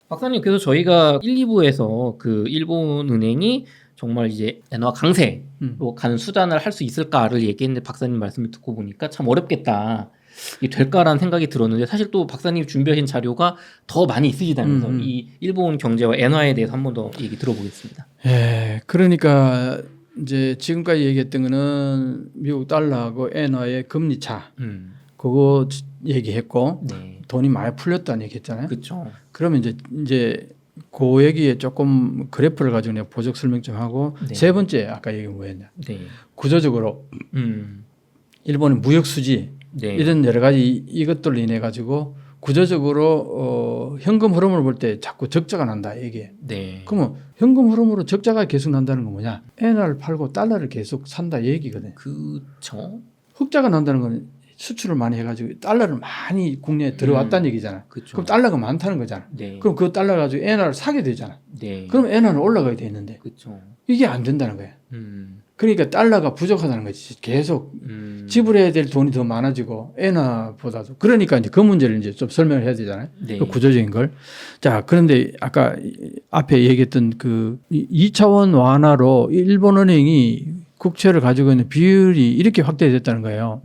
박사님, 그래서 저희가 1, 2부에서 그 일본은행이 정말 이제 엔화 강세로 가는 수단을 할 수 있을까를 얘기했는데 박사님 말씀을 듣고 보니까 참 어렵겠다. 이게 될까라는 생각이 들었는데 사실 또 박사님 준비하신 자료가 더 많이 있으시다면서 이 일본 경제와 엔화에 대해서 한 번 더 얘기 들어보겠습니다. 예, 그러니까 이제 지금까지 얘기했던 거는 미국 달러하고 엔화의 금리 차 그거 얘기했고 네. 돈이 많이 풀렸다는 얘기했잖아요. 그렇죠. 그러면 이제 그 얘기에 조금 그래프를 가지고 내가 보적 설명 좀 하고 네. 세 번째 아까 얘기 뭐였냐? 네. 구조적으로 일본의 무역 수지 네. 이런 여러 가지 이것들로 인해 가지고 구조적으로 현금 흐름을 볼 때 자꾸 적자가 난다 이게. 네. 그러면 현금 흐름으로 적자가 계속 난다는 건 뭐냐? 엔화를 팔고 달러를 계속 산다 얘기거든. 그렇죠. 흑자가 난다는 건 수출을 많이 해가지고 달러를 많이 국내에 들어왔다는 얘기잖아. 그렇죠. 그럼 달러가 많다는 거잖아. 네. 그럼 그 달러 가지고 엔화를 사게 되잖아. 네. 그럼 엔화는 올라가야 되는데 그렇죠. 이게 안 된다는 거야. 그러니까 달러가 부족하다는 거지. 계속 지불해야 될 돈이 더 많아지고 엔화보다도. 그러니까 이제 그 문제를 이제 좀 설명을 해야 되잖아요. 네. 그 구조적인 걸. 자, 그런데 아까 앞에 얘기했던 그 2차원 완화로 일본은행이 국채를 가지고 있는 비율이 이렇게 확대됐다는 거예요.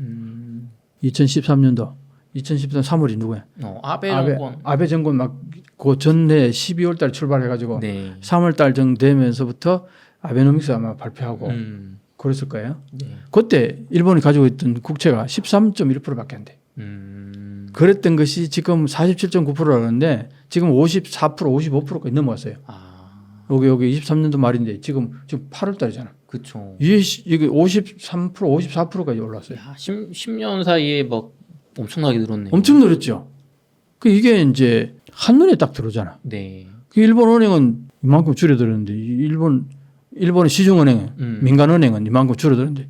2013년도. 2013년 3월이 누구야? 아베 정권. 아베 정권 막 그 전에 12월 달 출발해가지고 네. 3월 달 정도 되면서부터 아베노믹스 아마 발표하고 그랬을 거예요. 네. 그때 일본이 가지고 있던 국채가 13.1%밖에 안 돼. 그랬던 것이 지금 47.9%라는데 지금 54%, 55%까지 넘어왔어요. 여기 23년도 말인데 지금 8월 달이잖아. 그렇죠. 이게 53%, 54%까지 올랐어요. 야, 10년 사이에 막 엄청나게 늘었네요. 엄청 늘었죠. 그 이게 이제 한눈에 딱 들어오잖아. 네. 그 일본은행은 이만큼 줄어들었는데 일본의 시중은행, 민간은행은 이만큼 줄어들었는데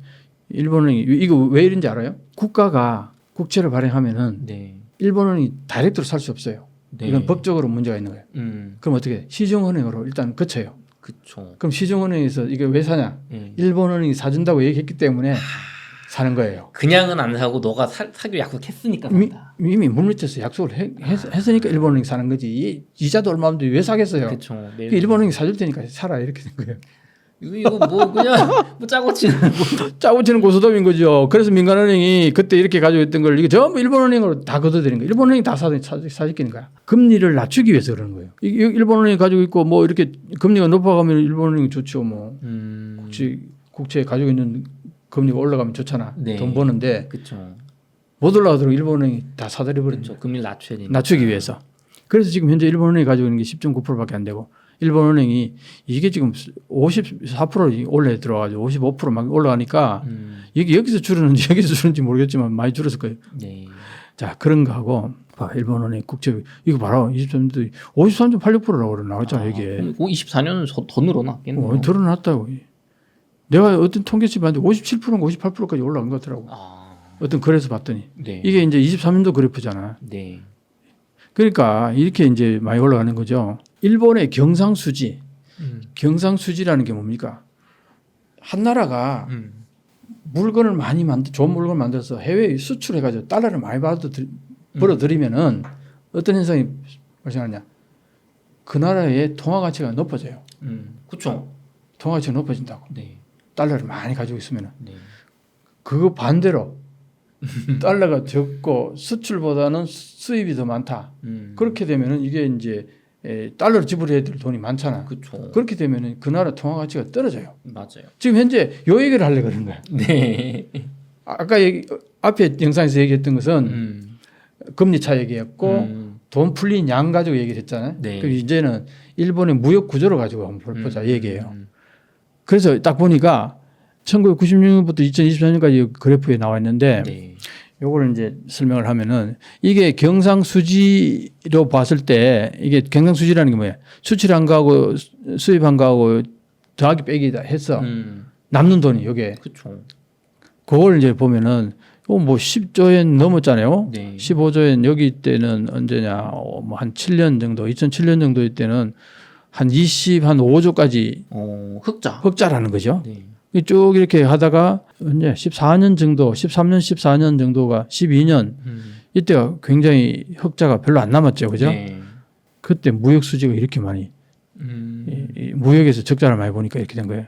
일본은행이 이거 왜 이런지 알아요? 국가가 국채를 발행하면은 네. 일본은행이 다이렉트로 살 수 없어요. 네. 이건 법적으로 문제가 있는 거예요. 그럼 어떻게 해? 시중은행으로 일단 거쳐요. 그렇죠. 그럼 시중은행에서 이게 왜 사냐? 네. 일본은행이 사준다고 얘기했기 때문에 사는 거예요. 그냥은 안 사고 너가 사기로 약속했으니까 산다. 이미 물밑에서 약속을 했으니까 일본은행이 사는 거지. 이자도 얼마 없는데 왜 사겠어요? 그렇죠. 일본은행이 사줄 테니까 사라 이렇게 된 거예요. 이거 뭐 그냥 뭐 짜고 치는 짜고 치는 고스톱인 거죠. 그래서 민간은행이 그때 이렇게 가지고 있던 걸 이게 전부 일본은행으로 다 걷어들인 거예요. 일본은행이 다 사지키는 거야. 금리를 낮추기 위해서 그러는 거예요. 일본은행이 가지고 있고 뭐 이렇게 금리가 높아가면 일본은행이 좋죠. 뭐 국채 가지고 있는 금리가 올라가면 좋잖아. 네. 돈 버는데 그렇죠. 못 올라가도록 일본은행이 다 사들여 버리는 그렇죠. 금리를 낮춰야 되니까. 낮추기 위해서. 그래서 지금 현재 일본은행이 가지고 있는 게 10.9%밖에 안 되고 일본은행이 이게 지금 54% 올라 들어가지고 55% 막 올라가니까 이게 여기서 줄었는지 여기서 줄었는지 모르겠지만 많이 줄었을 거예요. 네. 자, 그런 거 하고 일본은행 국채 이거 봐라. 23년도 53.86%라고 나왔잖아 이게. 24년은 더 늘어났겠네요. 드러났다고. 내가 어떤 통계치 봤는데 57%인가 58%까지 올라간 것 같더라고. 어떤 글에서 봤더니. 네. 이게 이제 23년도 그래프잖아. 네. 그러니까 이렇게 이제 많이 올라가는 거죠. 일본의 경상수지. 경상수지라는 게 뭡니까? 한 나라가 물건을 많이 좋은 물건을 만들어서 해외에 수출해가지고 달러를 많이 벌어들이면은 어떤 현상이 발생하냐? 그 나라의 통화 가치가 높아져요. 그렇죠. 통화 가치가 높아진다고. 네. 달러를 많이 가지고 있으면은. 네. 그거 반대로 달러가 적고 수출보다는 수입이 더 많다. 그렇게 되면은 이게 이제 달러를 지불해야 될 돈이 많잖아. 그렇죠. 그렇게 되면은 그 나라 통화 가치가 떨어져요. 맞아요. 지금 현재 요 얘기를 하려고 그러는 거야. 네. 아까 앞에 영상에서 얘기했던 것은 금리 차 얘기했고 돈 풀린 양 가지고 얘기를 했잖아요. 네. 그리고 이제는 일본의 무역 구조를 가지고 한번 보자 얘기해요. 그래서 딱 보니까 1996년부터 2024년까지 그래프에 나와 있는데 네. 요거를 이제 설명을 하면은 이게 경상수지로 봤을 때 이게 경상수지라는 게 뭐야? 수출한 거하고 수입한 거하고 더하기 빼기다 해서 남는 돈이 요게 그렇죠. 그걸 이제 보면은 뭐 10조엔 넘었잖아요. 네. 15조엔 여기 때는 언제냐? 뭐 한 7년 정도, 2007년 정도 때는 한 5조까지 흑자라는 거죠. 네. 쭉 이렇게 하다가 이제 14년 정도, 13년, 14년 정도가 12년 이때가 굉장히 흑자가 별로 안 남았죠, 그죠? 네. 그때 무역 수지가 이렇게 많이 이 무역에서 적자를 많이 보니까 이렇게 된 거예요.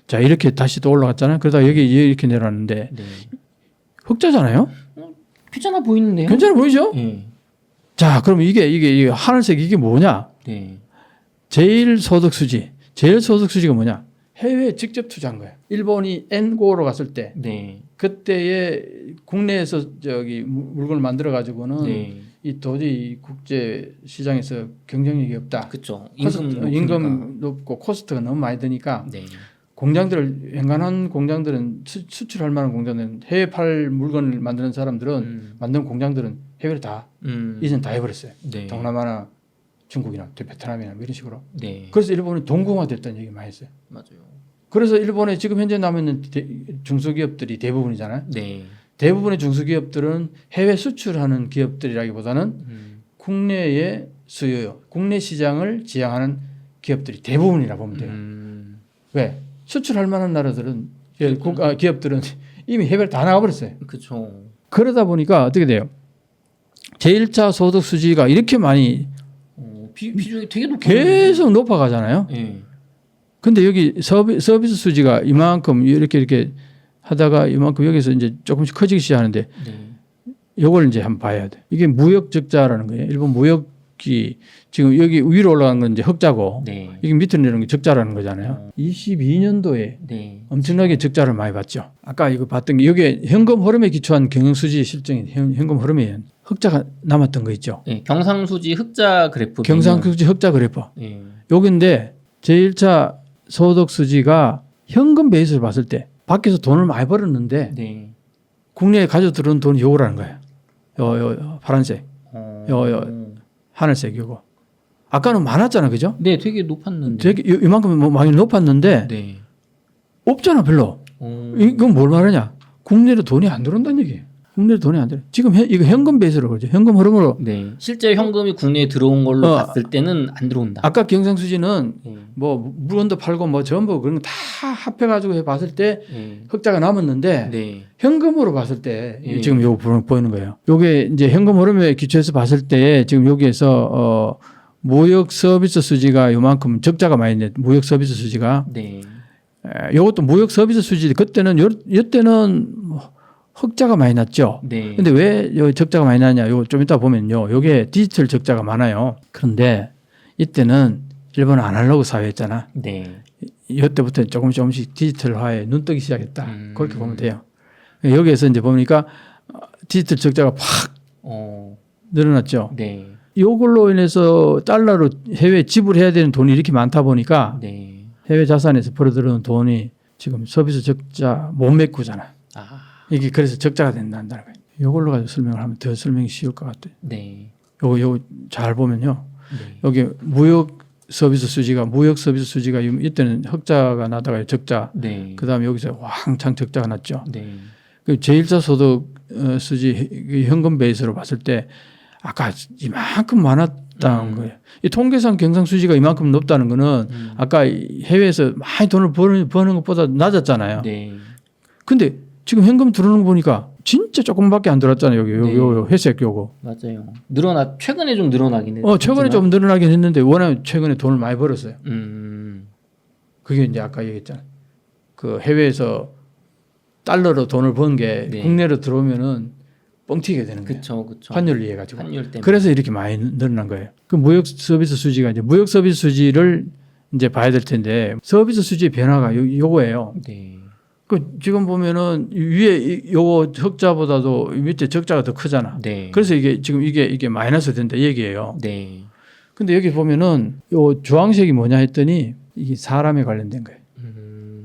자, 이렇게 다시 또 올라갔잖아요. 그러다 여기 이렇게 내려왔는데 네. 흑자잖아요. 괜찮아 보이는데요? 괜찮아 보이죠? 네. 자, 그럼 이게 하늘색 이게 뭐냐? 네. 제일소득수지. 제일소득수지가 뭐냐? 해외에 직접 투자한 거예요. 일본이 엔고로 갔을 때 네. 그때에 국내에서 저기 물건을 만들어 가지고는 네. 이 도저히 국제 시장에서 경쟁력이 없다. 그렇죠. 임금 높고 코스트가 너무 많이 드니까 네. 공장들을 엔간한 공장들은 수출할 만한 공장들은 해외 팔 물건을 만드는 사람들은 만드는 공장들은 해외로 다 이전 다 해버렸어요. 네. 동남아나 중국이나 베트남이나 뭐 이런 식으로. 네. 그래서 일본이 동공화됐다는 얘기 많이 했어요. 맞아요. 그래서 일본에 지금 현재 남아있는 중소기업들이 대부분이잖아요. 네. 대부분의 중소기업들은 해외 수출하는 기업들이라기보다는 국내의 수요, 국내 시장을 지향하는 기업들이 대부분이라 보면 돼요. 왜? 수출할 만한 나라들은 기업들은 이미 해외를 다 나가버렸어요. 그렇죠. 그러다 보니까 어떻게 돼요? 제1차 소득 수지가 이렇게 많이 비중이 되게 높아요. 계속 높아가잖아요. 네. 근데 여기 서비스 수지가 이만큼 이렇게 하다가 이만큼 여기서 이제 조금씩 커지기 시작하는데 네. 이걸 이제 한번 봐야 돼. 이게 무역 적자라는 거예요. 일본 무역이 지금 여기 위로 올라간 건 이제 흑자고 네. 이게 밑으로 내려오는 게 적자라는 거잖아요. 22년도에 네. 엄청나게 적자를 많이 봤죠. 아까 이거 봤던 게 이게 현금 흐름에 기초한 경영수지 실정이 현금 흐름이에요. 흑자가 남았던 거 있죠. 네. 경상수지 흑자 그래프. 경상수지 흑자 그래프. 네. 여기인데 제1차 소득 수지가 현금 베이스를 봤을 때 밖에서 돈을 많이 벌었는데 네. 국내에 가져 들어온 돈이 요거라는 거예요. 요 파란색, 요 하늘색 요거. 아까는 많았잖아, 그죠? 네, 되게 높았는데. 되게 이만큼 뭐 많이 높았는데 네. 없잖아, 별로. 이건 뭘 말하냐? 국내로 돈이 안 들어온다는 얘기예요. 국내로 돈이 안 들어. 지금 이거 현금 베이스로 그러죠. 현금 흐름으로. 네. 실제 현금이 국내에 들어온 걸로 봤을 때는 안 들어온다. 아까 경상수지는 네. 뭐 물건도 팔고 뭐 전부 그런 거 다 합해가지고 해봤을 때 네. 흑자가 남았는데 네. 현금으로 봤을 때 네. 지금 요거 보이는 거예요. 요게 이제 현금 흐름에 기초해서 봤을 때 지금 여기에서 무역 서비스 수지가 요만큼 적자가 많이 있네. 무역 서비스 수지가. 네. 요것도 무역 서비스 수지 그때는 이때는 흑자가 많이 났죠. 네. 근데 왜 요 적자가 많이 나냐? 요 좀 이따 보면요. 요게 디지털 적자가 많아요. 그런데 이때는 일본은 아날로그 사회였잖아. 네. 이때부터 조금씩 디지털화에 눈뜨기 시작했다. 그렇게 보면 돼요. 여기에서 이제 보니까 디지털 적자가 팍 늘어났죠. 네. 이걸로 인해서 달러로 해외 지불해야 되는 돈이 이렇게 많다 보니까 네. 해외 자산에서 벌어들어오는 돈이 지금 서비스 적자 못 메꾸잖아. 이게 그래서 적자가 된다는 거예요. 이걸로 가지고 설명을 하면 더 설명이 쉬울 것 같아요. 네. 요거 잘 보면요. 네. 여기 무역 서비스 수지가 이때는 흑자가 나다가 적자. 네. 그다음에 여기서 왕창 적자가 났죠. 네. 그 제1차 소득 수지 현금 베이스로 봤을 때 아까 이만큼 많았다는 거예요. 이 통계상 경상 수지가 이만큼 높다는 거는 아까 해외에서 많이 돈을 버는 것보다 낮았잖아요. 네. 근데 지금 현금 들어오는 거 보니까 진짜 조금밖에 안 들어왔잖아요. 여기 네. 요 회색 요거. 맞아요. 최근에 좀 늘어나긴 했지만. 최근에 좀 늘어나긴 했는데 워낙 최근에 돈을 많이 벌었어요. 그게 이제 아까 얘기했잖아요. 그 해외에서 달러로 돈을 번 게 네. 국내로 들어오면은 뻥튀기가 되는 거예요. 그쵸. 환율을 이해 가지고. 환율 때문에. 그래서 이렇게 많이 늘어난 거예요. 그 무역 서비스 수지가 이제 무역 서비스 수지를 이제 봐야 될 텐데 서비스 수지의 변화가 요거예요. 네. 그 지금 보면은 위에 요거 흑자보다도 밑에 적자가 더 크잖아. 네. 그래서 이게 마이너스 된다 이 얘기예요. 네. 근데 여기 보면은 요 주황색이 뭐냐 했더니 이게 사람에 관련된 거예요.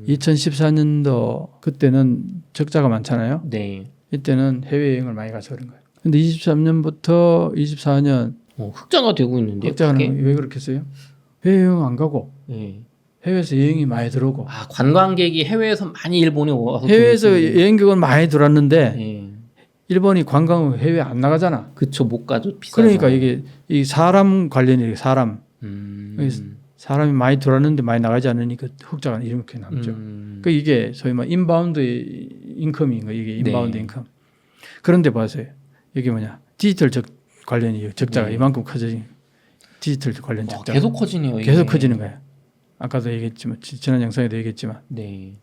2014년도 그때는 적자가 많잖아요. 네. 이때는 해외여행을 많이 가서 그런 거예요. 근데 23년부터 24년 흑자가 되고 있는데. 적자는 왜 그렇겠어요? 해외여행 안 가고 네. 해외에서 여행이 많이 들어오고 관광객이 해외에서 많이 일본에 와서 해외에서 여행객은 많이 들어왔는데 네. 일본이 관광 해외 안 나가잖아. 그쵸, 못 가죠. 비싸서. 그러니까 이게 이 사람 관련이 사람이 많이 들어왔는데 많이 나가지 않으니까 흑자가 이렇게 남죠. 그러니까 이게 소위 말 인바운드 인컴인 거 이게 인바운드 네. 인컴. 그런데 봐세요. 이게 뭐냐 디지털 관련이 적자가 네. 이만큼 커져진. 디지털 관련 적자 계속 커지네요. 이게. 계속 커지는 거예요. 아까도 얘기했지만 지난 영상에도 얘기했지만 네.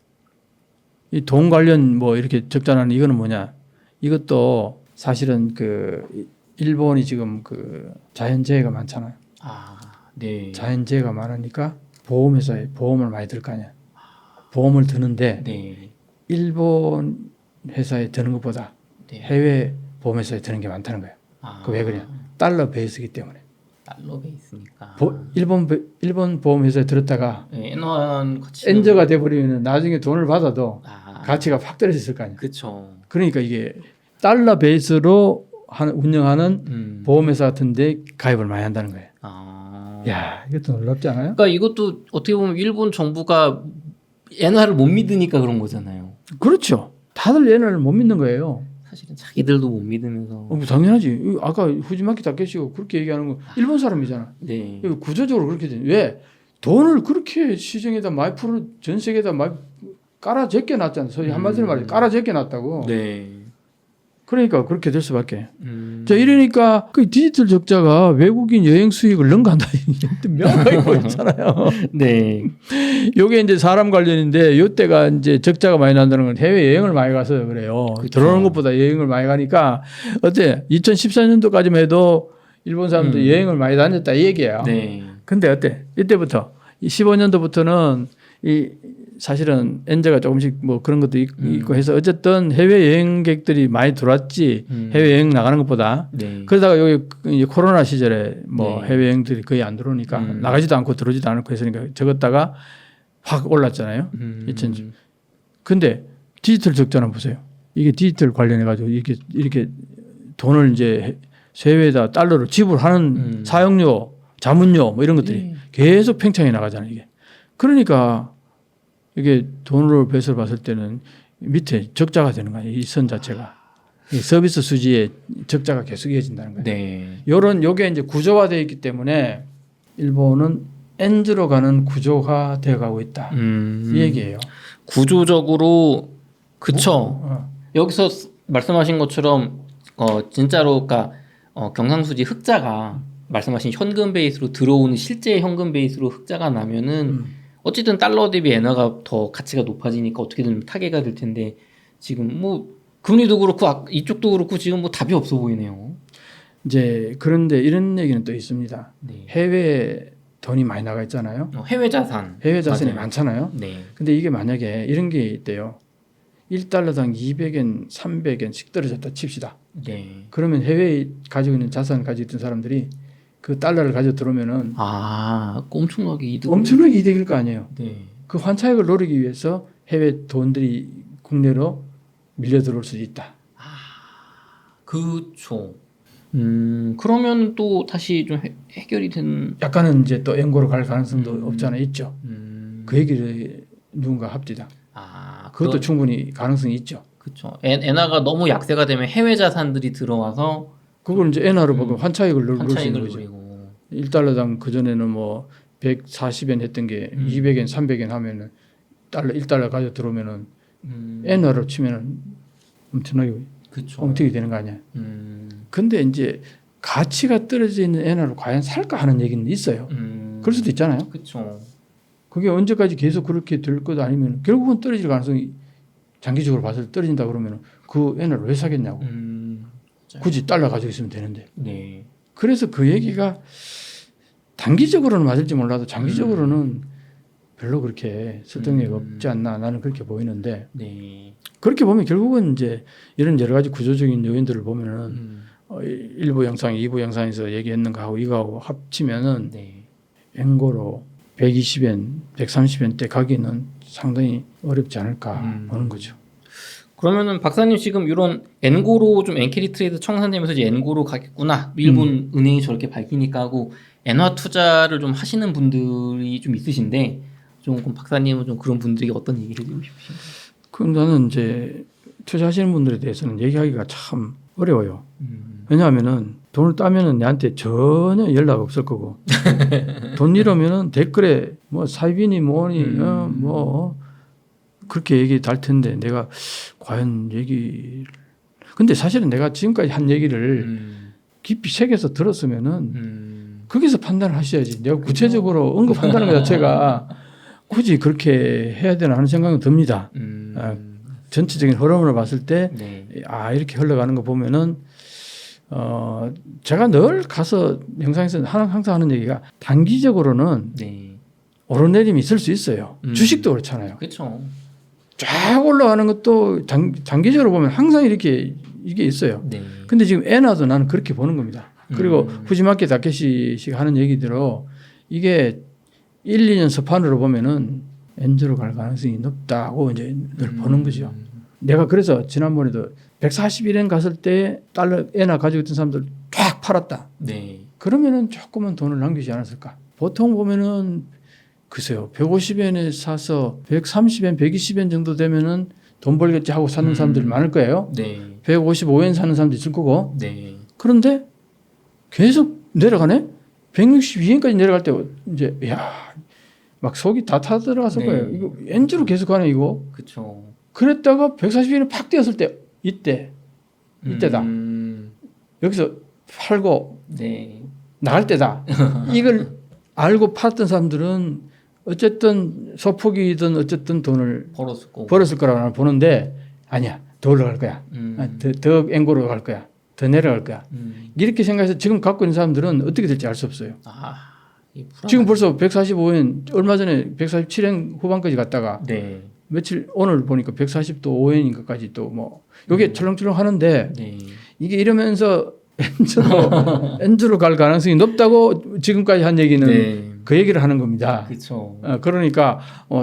이 돈 관련 뭐 이렇게 적자나는 이거는 뭐냐? 이것도 사실은 그 일본이 지금 그 자연재해가 많잖아요. 네. 자연재해가 많으니까 보험회사에 보험을 많이 들 거 아니야. 보험을 드는데 네. 일본 회사에 드는 것보다 네. 해외 보험회사에 드는 게 많다는 거예요. 그 왜 그러냐? 달러 베이스이기 때문에. 달러 베이스니까. 일본 보험회사에 들었다가 네, N1 가치 엔저가 돼버리면 나중에 돈을 받아도 가치가 확 떨어졌을 거 아니에요. 그렇죠. 그러니까 이게 달러 베이스로 운영하는 보험회사 같은데 가입을 많이 한다는 거예요. 야, 이것도 놀랍지 않아요? 그러니까 이것도 어떻게 보면 일본 정부가 엔화를 못 믿으니까 그런 거잖아요. 그렇죠. 다들 얘네를 못 믿는 거예요. 사실은 자기들도 못 믿으면서. 당연하지. 아까 후지마키 타케시가 그렇게 얘기하는 거 일본 사람이잖아. 네. 구조적으로 그렇게 돼. 왜? 돈을 그렇게 시중에다 많이 풀어 전 세계에다 많이 깔아 제껴 놨잖아. 소위 한마디로 말해 깔아 제껴 놨다고. 네. 그러니까 그렇게 될 수밖에. 자, 이러니까 그 디지털 적자가 외국인 여행 수익을 능가한다. 명확하게 보였잖아요. 네. 요게 이제 사람 관련인데 요때가 이제 적자가 많이 난다는 건 해외 여행을 많이 가서 그래요. 그쵸. 들어오는 것보다 여행을 많이 가니까 어때? 2014년도까지만 해도 일본 사람들 여행을 많이 다녔다 이 얘기야. 네. 근데 어때? 이때부터 15년도부터는 이 사실은 엔저가 조금씩 뭐 그런 것도 있고 해서 어쨌든 해외 여행객들이 많이 들어왔지 해외 여행 나가는 것보다. 네. 그러다가 여기 이제 코로나 시절에 뭐 네. 해외 여행들이 거의 안 들어오니까 나가지도 않고 들어오지도 않고 했으니까 적었다가 확 올랐잖아요. 2000. 근데 디지털 적자는 보세요. 이게 디지털 관련해 가지고 이렇게 돈을 이제 해외에다 달러로 지불하는 사용료, 자문료 뭐 이런 것들이 계속 팽창해 나가잖아요. 이게. 그러니까 이게 돈으로 배서 봤을 때는 밑에 적자가 되는 거예요. 이 선 자체가. 이 서비스 수지에 적자가 계속 이어진다는 거예요. 네. 요게 이제 구조화되어 있기 때문에 일본은 엔즈로 가는 구조화되어 가고 있다. 이 얘기예요. 구조적으로 그쵸. 여기서 말씀하신 것처럼 진짜로 그러니까 경상수지 흑자가 말씀하신 현금 베이스로 들어오는 실제 현금 베이스로 흑자가 나면은 어쨌든 달러 대비 엔화가 더 가치가 높아지니까 어떻게든 타개가 될 텐데 지금 뭐 금리도 그렇고 이쪽도 그렇고 지금 뭐 답이 없어 보이네요. 이제 그런데 이런 얘기는 또 있습니다. 네. 해외에 돈이 많이 나가 있잖아요. 해외 자산. 해외 자산이 맞아요. 많잖아요. 네. 근데 이게 만약에 이런 게 있대요. 1달러당 200엔, 300엔씩 떨어졌다 칩시다. 네. 그러면 해외에 가지고 있는 자산을 가지고 있던 사람들이 그 달러를 가지고 들어오면은 엄청나게 이득. 엄청나게 이득일 거 아니에요. 네. 그 환차익을 노리기 위해서 해외 돈들이 국내로 밀려 들어올 수도 있다. 그렇죠. 그러면 또 다시 좀 해결이 되는. 약간은 이제 또 엔고로 갈 가능성도 없지 않아 있죠. 그 얘기를 누군가 합디다. 그것도 충분히 가능성이 있죠. 그렇죠. 엔화가 너무 약세가 되면 해외 자산들이 들어와서 그걸 이제 엔화로 보고 환차익을 누릴 수 있는 환차익을 거죠. 누리고. 1달러당 그전에는 뭐 140엔 했던 게 200엔, 300엔 하면은 1달러 가지고 들어오면은 엔화로 치면은 엄청나게 그쵸. 엉터리 되는 거 아니야. 근데 이제 가치가 떨어져 있는 엔화를 과연 살까 하는 얘기는 있어요. 그럴 수도 있잖아요. 그렇죠. 그게 언제까지 계속 그렇게 될 것 아니면 결국은 떨어질 가능성이 장기적으로 봐서 떨어진다 그러면 그 엔화를 왜 사겠냐고. 굳이 달러 가지고 있으면 되는데. 네. 그래서 그 얘기가 단기적으로는 맞을지 몰라도 장기적으로는 별로 그렇게 설득력이 없지 않나 나는 그렇게 보이는데. 네. 그렇게 보면 결국은 이제 이런 여러 가지 구조적인 요인들을 보면은 일부 영상, 2부 영상에서 얘기했는 거하고 이거하고 합치면은 네. 엔고로 120엔, 130엔 대 가기는 상당히 어렵지 않을까 보는 거죠. 그러면은 박사님 지금 이런 엔고로 좀 엔캐리 트레이드 청산되면서 이제 엔고로 가겠구나. 일본 은행이 저렇게 밝히니까 하고 엔화 투자를 좀 하시는 분들이 좀 있으신데 좀 박사님은 좀 그런 분들에게 어떤 얘기를 해주고 싶으신가요? 그럼 나는 이제 투자하시는 분들에 대해서는 얘기하기가 참 어려워요. 왜냐하면은 돈을 따면은 내한테 전혀 연락 없을 거고 돈 잃으면은 댓글에 뭐 사이비니 뭐니 뭐 그렇게 얘기 달 텐데 내가 과연 얘기를 근데 사실은 내가 지금까지 한 얘기를 깊이 새겨서 들었으면은 거기서 판단을 하셔야지. 내가 구체적으로 언급한다는 것 자체가 굳이 그렇게 해야 되나 하는 생각이 듭니다. 전체적인 흐름을 봤을 때, 네. 이렇게 흘러가는 거 보면은, 제가 늘 가서 영상에서 항상 하는 얘기가 단기적으로는 네. 오르내림이 있을 수 있어요. 주식도 그렇잖아요. 그렇죠. 쫙 올라가는 것도 단기적으로 보면 항상 이게 있어요. 네. 근데 지금 엔화도 나는 그렇게 보는 겁니다. 그리고 후지마키 다케시가 하는 얘기대로 이게 1, 2년 서판으로 보면은 엔저로 갈 가능성이 높다고 이제 늘 보는 거죠. 내가 그래서 지난번에도 141엔 갔을 때 달러 엔화 가지고 있던 사람들 쫙 팔았다. 네. 그러면은 조금은 돈을 남기지 않았을까? 보통 보면은 글쎄요, 150엔에 사서 130엔, 120엔 정도 되면은 돈 벌겠지 하고 사는 사람들이 많을 거예요. 네. 155엔 사는 사람도 있을 거고. 네. 그런데 계속 내려가네? 162엔까지 내려갈 때 이제 막 속이 다 타들어가서 네. 거예요. 이거 엔즈로 계속 가네 이거. 그렇죠. 그랬다가 140엔이 팍 뛰었을 때 이때다. 여기서 팔고 네. 나갈 때다. 이걸 알고 팔았던 사람들은 어쨌든 소폭이든 어쨌든 돈을 벌었을 거라고 나는 보는데 아니야. 더 올라갈 거야. 더 앵고로 갈 거야. 더 내려갈 거야. 이렇게 생각해서 지금 갖고 있는 사람들은 어떻게 될지 알 수 없어요. 지금 벌써 145엔 얼마 전에 147엔 후반까지 갔다가 네. 며칠 오늘 보니까 140도 5엔인가까지 또 뭐 이게 철렁철렁 하는데 네. 이게 이러면서 엔즈로 갈 가능성이 높다고 지금까지 한 얘기는 네. 그 얘기를 하는 겁니다. 그렇죠. 그러니까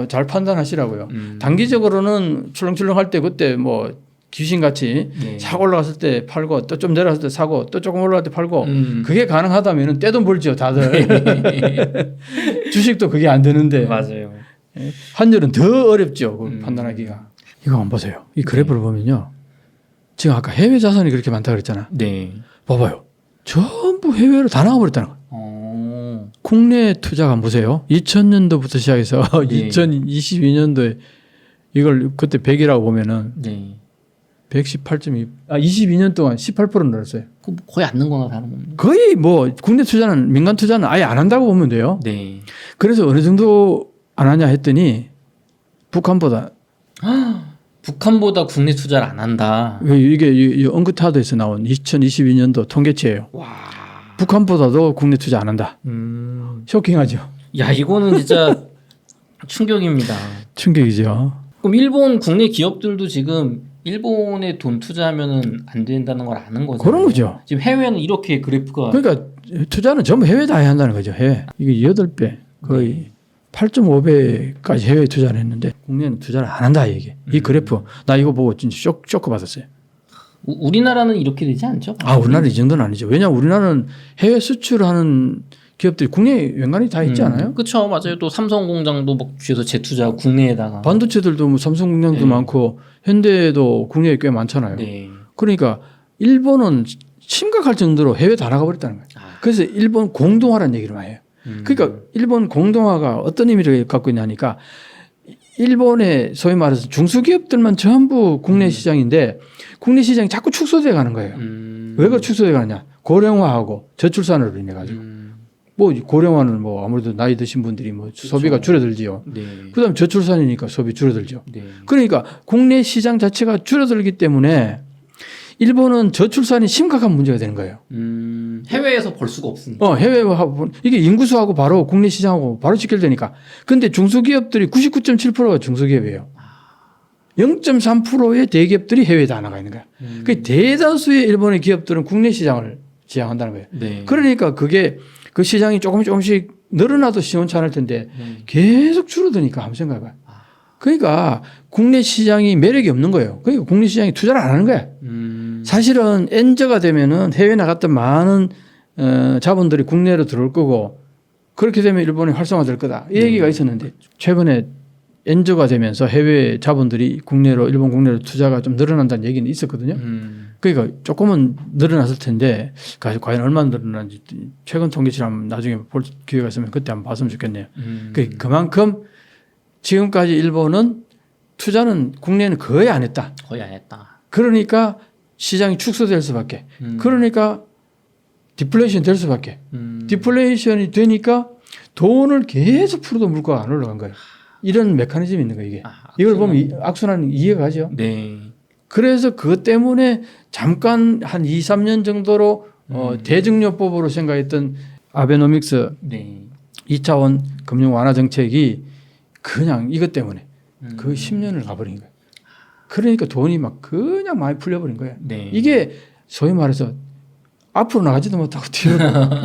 잘 판단하시라고요. 단기적으로는 출렁출렁 할 때 그때 뭐 귀신같이 네. 싹 올라갔을 때 팔고 또 좀 내려갔을 때 사고 또 조금 올라갈 때 팔고 그게 가능하다면 떼돈 벌죠 다들. 주식도 그게 안 되는데. 맞아요. 환율은 더 어렵죠. 그걸 판단하기가. 이거 한번 보세요. 이 그래프를 보면요. 지금 아까 해외 자산이 그렇게 많다고 그랬잖아. 네. 봐봐요. 전부 해외로 다 나가버렸다는 거예요. 국내 투자가 한번 보세요. 2000년도부터 시작해서 네. 2022년도에 이걸 그때 100이라고 보면은 네. 118.2, 22년 동안 18% 늘었어요. 거의 안 는 거나 다름없는. 거의 뭐 국내 투자는 민간 투자는 아예 안 한다고 보면 돼요. 네. 그래서 어느 정도 안 하냐 했더니 북한보다 북한보다 국내 투자를 안 한다. 이게 엉크타드에서 나온 2022년도 통계치예요. 와. 북한보다도 국내 투자 안 한다. 쇼킹하죠. 야, 이거는 진짜 충격입니다. 충격이죠. 그럼 일본 국내 기업들도 지금 일본에 돈 투자하면은 안 된다는 걸 아는 거죠. 그런 거죠. 지금 해외는 이렇게 그래프가 그러니까 투자는 전부 해외다 해야 한다는 거죠. 해외. 이게 8배 거의 8.5배까지 해외 투자를 했는데 국내는 투자를 안 한다 이게. 이 그래프 나 이거 보고 진짜 쇼크 받았어요. 우리나라는 이렇게 되지 않죠? 우리나라 이 정도는 아니죠. 왜냐하면 우리나라는 해외 수출하는 기업들이 국내에 웬간히 다 있지 않아요? 그렇죠, 맞아요. 또 삼성 공장도 막 주에서 재투자 국내에다가 반도체들도 뭐 삼성 공장도 많고 현대도 국내에 꽤 많잖아요. 네. 그러니까 일본은 심각할 정도로 해외 다 나가버렸다는 거예요. 그래서 일본 공동화라는 얘기를 많이 해요. 그러니까 일본 공동화가 어떤 의미를 갖고 있냐니까 일본의 소위 말해서 중소기업들만 전부 국내 시장인데 국내 시장이 자꾸 축소돼 가는 거예요. 왜 그 축소돼 가느냐? 고령화하고 저출산으로 인해 가지고. 뭐 고령화는 뭐 아무래도 나이 드신 분들이 뭐 그렇죠. 소비가 줄어들지요. 네. 그다음 저출산이니까 소비 줄어들죠. 네. 그러니까 국내 시장 자체가 줄어들기 때문에 일본은 저출산이 심각한 문제가 되는 거예요. 해외에서 벌 수가 없으니까. 해외하고 이게 인구수하고 바로 국내 시장하고 바로 직결되니까. 근데 중소기업들이 99.7%가 중소기업이에요. 0.3%의 대기업들이 해외에 다 나가 있는 거야. 그 대다수의 일본의 기업들은 국내 시장을 지향한다는 거예요. 네. 그러니까 그게 그 시장이 조금씩 늘어나도 시원찮을 텐데 계속 줄어드니까 한번 생각해봐요. 그러니까 국내 시장이 매력이 없는 거예요. 그러니까 국내 시장이 투자를 안 하는 거야. 사실은 엔저가 되면은 해외 나갔던 많은 자본들이 국내로 들어올 거고 그렇게 되면 일본이 활성화될 거다. 이 얘기가 있었는데 최근에 엔저가 되면서 해외 자본들이 일본 국내로 투자가 좀 늘어난다는 얘기는 있었거든요. 그러니까 조금은 늘어났을 텐데 과연 얼마나 늘어난지 최근 통계치를 한번 나중에 볼 기회가 있으면 그때 한번 봤으면 좋겠네요. 그만큼 지금까지 일본은 투자는 국내는 거의 안 했다. 거의 안 했다. 그러니까 시장이 축소될 수밖에. 그러니까 디플레이션 될 수밖에. 디플레이션이 되니까 돈을 계속 풀어도 물가가 안 올라간 거예요. 이런 메커니즘이 있는 거예요, 이게. 이걸 보면 악순환 이해가 가죠. 네. 그래서 그것 때문에 잠깐 한 2, 3년 정도로 대증요법으로 생각했던 아베노믹스 네. 2차원 금융 완화 정책이 그냥 이것 때문에 그 10년을 가버린 거예요. 그러니까 돈이 막 그냥 많이 풀려버린 거예요. 네. 이게 소위 말해서 앞으로 나가지도 못하고 뒤로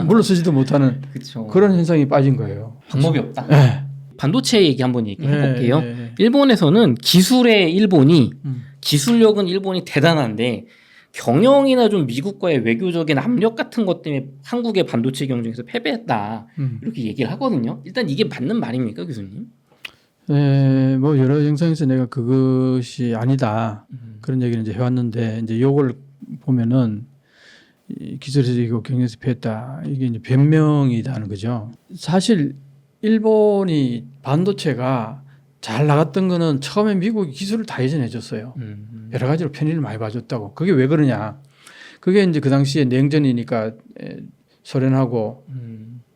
물러서지도 못하는 그쵸. 그런 현상이 빠진 거예요. 방법이 없다. 네. 반도체 얘기 한번 얘기해 볼게요. 네. 일본에서는 기술의 일본이 기술력은 일본이 대단한데 경영이나 좀 미국과의 외교적인 압력 같은 것 때문에 한국의 반도체 경쟁에서 패배했다. 이렇게 얘기를 하거든요. 일단 이게 맞는 말입니까, 교수님? 네, 뭐 여러 영상에서 내가 그것이 아니다 그런 얘기를 이제 해왔는데 이제 요걸 보면은 이 기술에서 이거 경영에서 패했다 이게 이제 변명이다는 거죠. 사실 일본이 반도체가 잘 나갔던 거는 처음에 미국이 기술을 다 예전해줬어요. 여러 가지로 편의를 많이 봐줬다고. 그게 왜 그러냐? 그게 이제 그 당시에 냉전이니까 소련하고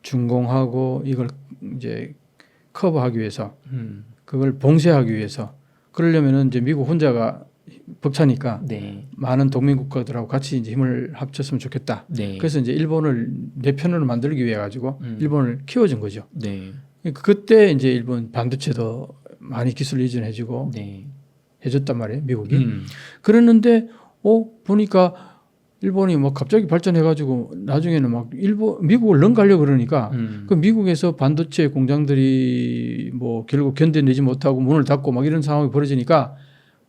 중공하고 이걸 이제 커버하기 위해서 그걸 봉쇄하기 위해서 그러려면은 이제 미국 혼자가 벅차니까 네. 많은 동맹국가들하고 같이 이제 힘을 합쳤으면 좋겠다. 네. 그래서 이제 일본을 내 편으로 만들기 위해 가지고 일본을 키워준 거죠. 네. 그때 이제 일본 반도체도 많이 기술 이전해주고 네. 해줬단 말이에요, 미국이. 그랬는데 보니까 일본이 뭐 갑자기 발전해가지고 나중에는 막 미국을 넘가려고 그러니까 그 미국에서 반도체 공장들이 뭐 결국 견뎌내지 못하고 문을 닫고 막 이런 상황이 벌어지니까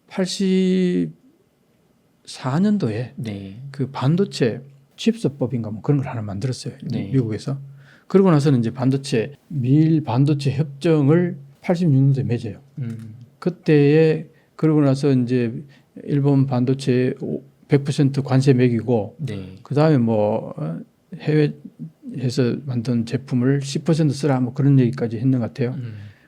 84년도에 네. 그 반도체 칩스법인가 뭐 그런 걸 하나 만들었어요, 네. 미국에서. 그러고 나서는 이제 미일 반도체 협정을 86년도에 맺어요. 그때에 그러고 나서 이제 일본 반도체 100% 관세 매기고 네. 그 다음에 뭐 해외에서 만든 제품을 10% 쓰라 뭐 그런 얘기까지 했는 것 같아요.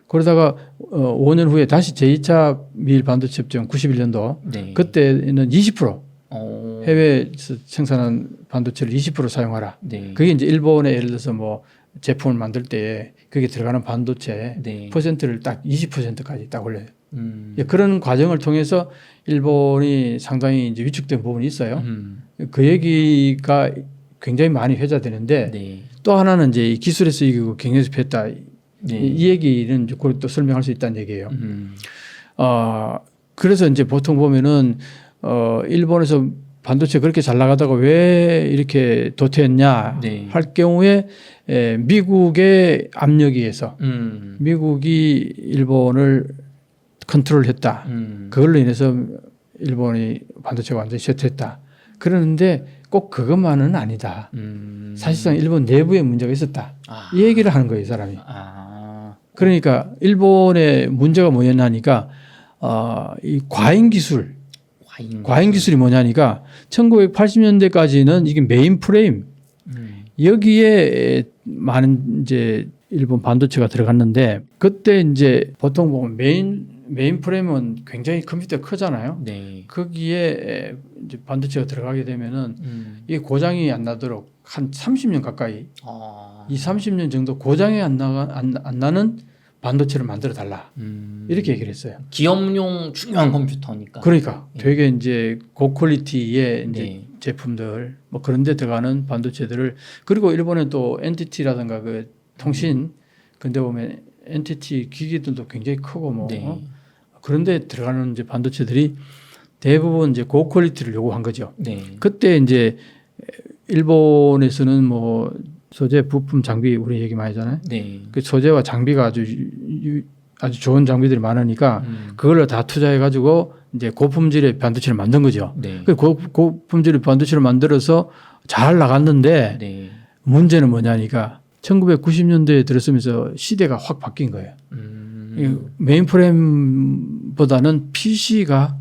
그러다가 5년 후에 다시 제2차 미일 반도체 협정 91년도 네. 그때는 20% 어. 해외에서 생산한 반도체를 20% 사용하라. 네. 그게 이제 일본에 예를 들어서 뭐 제품을 만들 때 그게 들어가는 반도체 네. 퍼센트를 딱 20%까지 딱 올려요. 그런 과정을 통해서 일본이 상당히 이제 위축된 부분이 있어요. 그 얘기가 굉장히 많이 회자되는데 네. 또 하나는 이제 이 기술에서 이기고 경영에서 패했다. 네. 이 얘기는 이제 그걸 또 설명할 수 있다는 얘기예요. 그래서 이제 보통 보면은 일본에서 반도체 그렇게 잘 나가다가 왜 이렇게 도태했냐 네. 할 경우에 미국의 압력에 의해서 미국이 일본을 컨트롤했다. 그걸로 인해서 일본이 반도체가 완전히 쇠퇴했다. 그러는데 꼭 그것만은 아니다. 사실상 일본 내부에 문제가 있었다. 이 얘기를 하는 거예요, 이 사람이. 그러니까 일본의 문제가 뭐였냐니까 이 과잉 기술이 뭐냐니까 1980년대까지는 이게 메인 프레임 여기에 많은 이제 일본 반도체가 들어갔는데 그때 이제 보통 보면 메인 프레임은 굉장히 컴퓨터가 크잖아요. 네. 거기에 이제 반도체가 들어가게 되면은 이게 고장이 안 나도록 한 30년 가까이 이 30년 정도 고장이 안 나는 반도체를 만들어 달라. 이렇게 얘기를 했어요. 기업용 중요한 컴퓨터니까. 그러니까 되게 이제 고퀄리티의 이제 네. 제품들 뭐 그런 데 들어가는 반도체들을 그리고 일본에 또 NTT라든가 그 통신 근데 보면 NTT 기기들도 굉장히 크고 뭐 네. 그런 데 들어가는 이제 반도체들이 대부분 이제 고퀄리티를 요구한 거죠. 네. 그때 이제 일본에서는 뭐 소재, 부품, 장비 우리 얘기 많이 하잖아요. 네. 그 소재와 장비가 아주 좋은 장비들이 많으니까 그걸로 다 투자해 가지고 이제 고품질의 반도체를 만든 거죠. 네. 그 고품질의 반도체를 만들어서 잘 나갔는데 네. 문제는 뭐냐니까 1990년대에 들어서면서 시대가 확 바뀐 거예요. 메인프레임보다는 PC가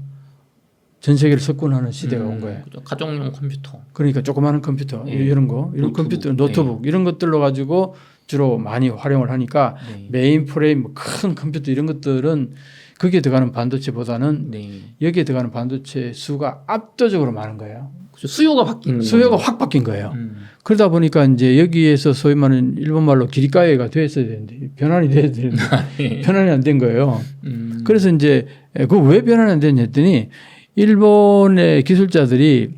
전 세계를 석권하는 시대가 온 거예요. 그죠. 가정용 컴퓨터. 그러니까 조그마한 컴퓨터 이런 거, 이런 컴퓨터, 노트북 이런 것들로 가지고 주로 많이 활용을 하니까 메인프레임 큰 컴퓨터 이런 것들은 거기에 들어가는 반도체보다는 여기에 들어가는 반도체 수가 압도적으로 많은 거예요. 그죠. 수요가 바뀌는 수요가 거죠. 확 바뀐 거예요. 그러다 보니까 이제 여기에서 소위 말하는 일본 말로 기리카에가 됐어야 되는데 변환이 돼야 되는데 변환이 안 된 거예요. 그래서 이제 그 왜 변환이 안 됐냐 했더니 일본의 기술자들이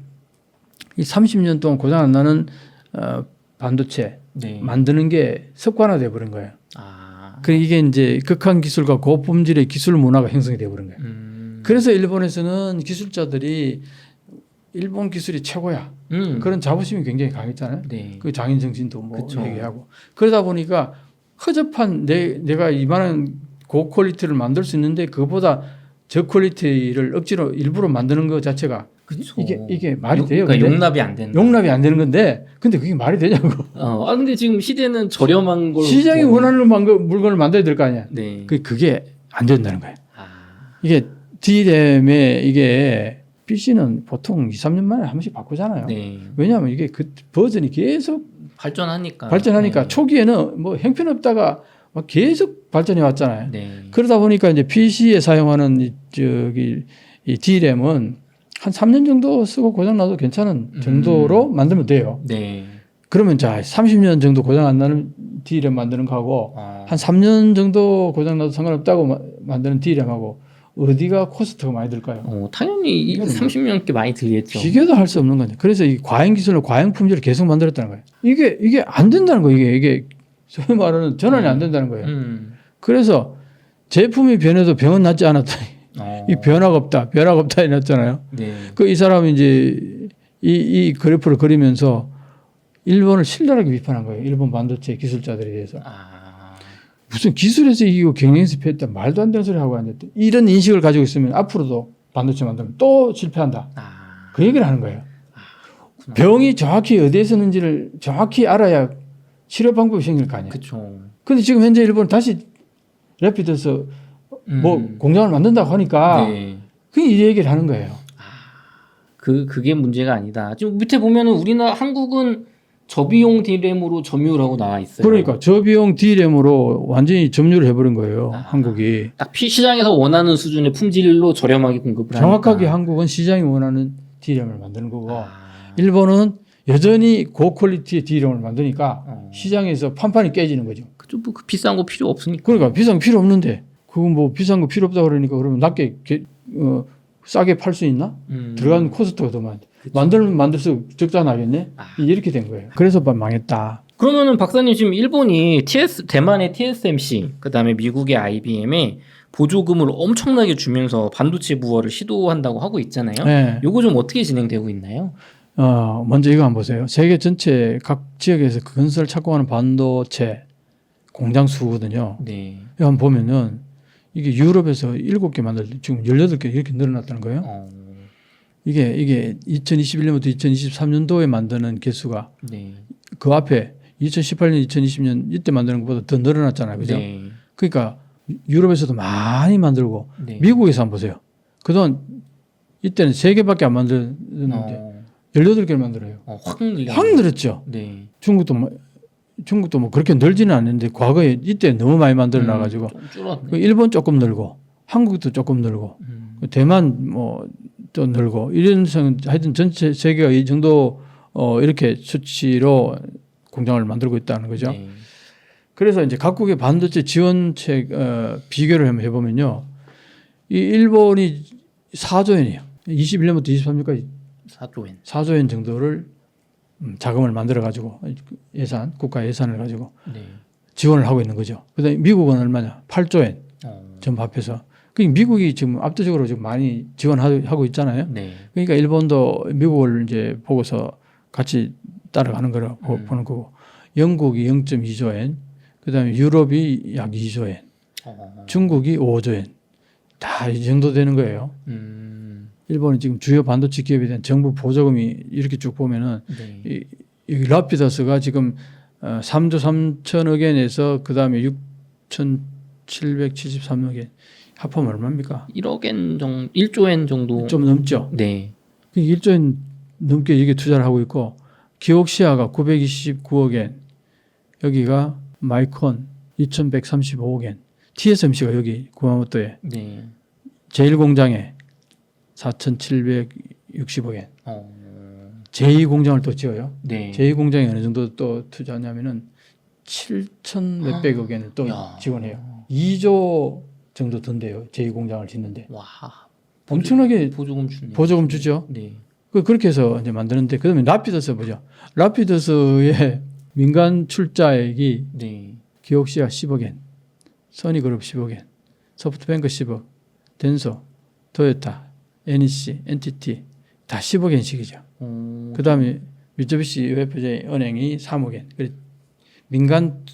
이 30년 동안 고장 안 나는 반도체 네. 만드는 게 습관화돼 버린 거예요. 아. 그 이게 이제 극한 기술과 고품질의 기술 문화가 형성이 돼 버린 거예요. 그래서 일본에서는 기술자들이 일본 기술이 최고야. 그런 자부심이 굉장히 강했잖아요. 네. 그 장인 정신도 뭐 그쵸. 얘기하고 그러다 보니까 허접한 내가 이만한 고퀄리티를 만들 수 있는데 그거보다 저퀄리티를 억지로 일부러 만드는 것 자체가 그쵸. 이게 말이 돼요. 그러니까 근데 용납이 안 된다. 용납이 안 되는 건데 근데 그게 말이 되냐고. 근데 지금 시대는 저렴한 걸 시장이 원하는 물건을 만들어야 될 거 아니야. 네. 그게 안 된다는 거예요. 아. 이게 D램에 이게 PC는 보통 2, 3년 만에 한 번씩 바꾸잖아요. 네. 왜냐하면 이게 그 버전이 계속 발전하니까. 발전하니까 네. 초기에는 뭐 형편없다가 막 계속 발전해 왔잖아요. 네. 그러다 보니까 이제 PC에 사용하는 이 D램은 한 3년 정도 쓰고 고장 나도 괜찮은 정도로 만들면 돼요. 네. 그러면 자 30년 정도 고장 안 나는 D램 만드는 거하고 아. 한 3년 정도 고장 나도 상관없다고 만드는 D램하고 어디가 코스트가 많이 들까요? 당연히 이거는 30년께 많이 들겠죠. 비교도 할 수 없는 거죠. 그래서 이 과잉 기술로 과잉 품질을 계속 만들었다는 거예요. 이게 안 된다는 거예요. 이게 소위 말하는 전환이 안 된다는 거예요. 그래서 제품이 변해도 병은 낫지 않았다. 이 변화가 없다 해놨잖아요. 네. 그 이 사람이 이제 이 그래프를 그리면서 일본을 신랄하게 비판한 거예요. 일본 반도체 기술자들에 대해서. 무슨 기술에서 이기고 경영에서 패했다. 말도 안 되는 소리 하고 앉았대. 이런 인식을 가지고 있으면 앞으로도 반도체 만들면 또 실패한다. 그 얘기를 하는 거예요. 병이 정확히 어디에 쓰는지를 정확히 알아야 치료 방법이 생길 거 아니에요. 그렇죠. 근데 지금 현재 일본은 다시 래피드에서 뭐 공장을 만든다고 하니까 네. 그게 이 얘기를 하는 거예요. 그게 문제가 아니다. 지금 밑에 보면은 한국은 저비용 D램으로 점유라고 나와 있어요. 그러니까 저비용 D램으로 완전히 점유를 해버린 거예요. 한국이. 딱 시장에서 원하는 수준의 품질로 저렴하게 공급을 정확하게 하니까. 한국은 시장이 원하는 D램을 만드는 거고 일본은 여전히 고퀄리티의 D램을 만드니까 시장에서 판판이 깨지는 거죠. 뭐 비싼 거 필요 없으니까. 그러니까 비싼 거 필요 없는데 그건 뭐 비싼 거 필요 없다 그러니까 그러면 낮게 싸게 팔 수 있나? 들어간 코스트가 더 많대. 만들면 만들수록 적자 나겠네? 이렇게 된 거예요. 그래서 망했다. 그러면은 박사님 지금 일본이 대만의 TSMC, 그다음에 미국의 IBM에 보조금을 엄청나게 주면서 반도체 부활을 시도한다고 하고 있잖아요. 네. 요거 좀 어떻게 진행되고 있나요? 먼저 이거 한번 보세요. 세계 전체 각 지역에서 건설 착공하는 반도체 공장 수거든요. 네. 이거 한번 보면은 이게 유럽에서 7개 만들 때 지금 18개 이렇게 늘어났다는 거예요. 이게 2021년부터 2023년도에 만드는 개수가 네. 그 앞에 2018년, 2020년 이때 만드는 것보다 더 늘어났잖아요. 그죠? 네. 그러니까 유럽에서도 많이 만들고 네. 미국에서 한번 보세요. 그동안 이때는 3개밖에 안 만들었는데 18개를 만들어요. 확 늘었죠. 네. 중국도 뭐 그렇게 늘지는 않는데 과거에 이때 너무 많이 만들어 놔가지고 좀 줄었네. 일본 조금 늘고 한국도 조금 늘고 대만 뭐 또 늘고 이런 하여튼 전체 세계가 이 정도 이렇게 수치로 공장을 만들고 있다는 거죠. 네. 그래서 이제 각국의 반도체 지원책 비교를 한번 해보면요, 이 일본이 4조 엔이에요. 21년부터 23년까지 4조 엔. 4조 엔 정도를 자금을 만들어 가지고 국가 예산을 가지고 네. 지원을 하고 있는 거죠. 그다음에 미국은 얼마냐? 8조 엔 전부 합해서. 그러니까 미국이 지금 압도적으로 지금 많이 지원하고 있잖아요. 네. 그러니까 일본도 미국을 이제 보고서 같이 따라가는 거라고 보는 거고, 영국이 0.2조 엔, 그다음에 유럽이 약 2조 엔, 중국이 5조 엔, 다 이 정도 되는 거예요. 일본은 지금 주요 반도체 기업에 대한 정부 보조금이 이렇게 쭉 보면은 네. 이 라피다스가 지금 3조 3천억 엔에서 그다음에 6,773억 엔 합하면 얼마입니까? 1억 엔 정도, 1조 엔 정도. 좀 넘죠. 네. 1조 엔 넘게 이게 투자를 하고 있고, 기옥시아가 929억 엔, 여기가 마이콘 2,135억 엔, TSMC가 여기 구마모토에 네. 제1공장에 4,760억 엔. 제2공장을 또 지어요. 네. 제2공장에 어느 정도 또 투자하냐면은 7천 몇백억 원을 또 야. 지원해요. 2조 정도 든대요. 제2공장을 짓는데. 와. 엄청나게 보조금 주네. 보조금 주죠. 네. 그렇게 해서 이제 만드는데 그다음에 라피더스 보죠. 라피더스의 민간 출자액이 네. 기옥시아 10억엔, 써니그룹 10억엔, 소프트뱅크 10억, 덴소, 토요타, NEC, NTT 다 10억엔씩이죠. 그다음에 미쯔비시 UFJ 은행이 3억엔. 민간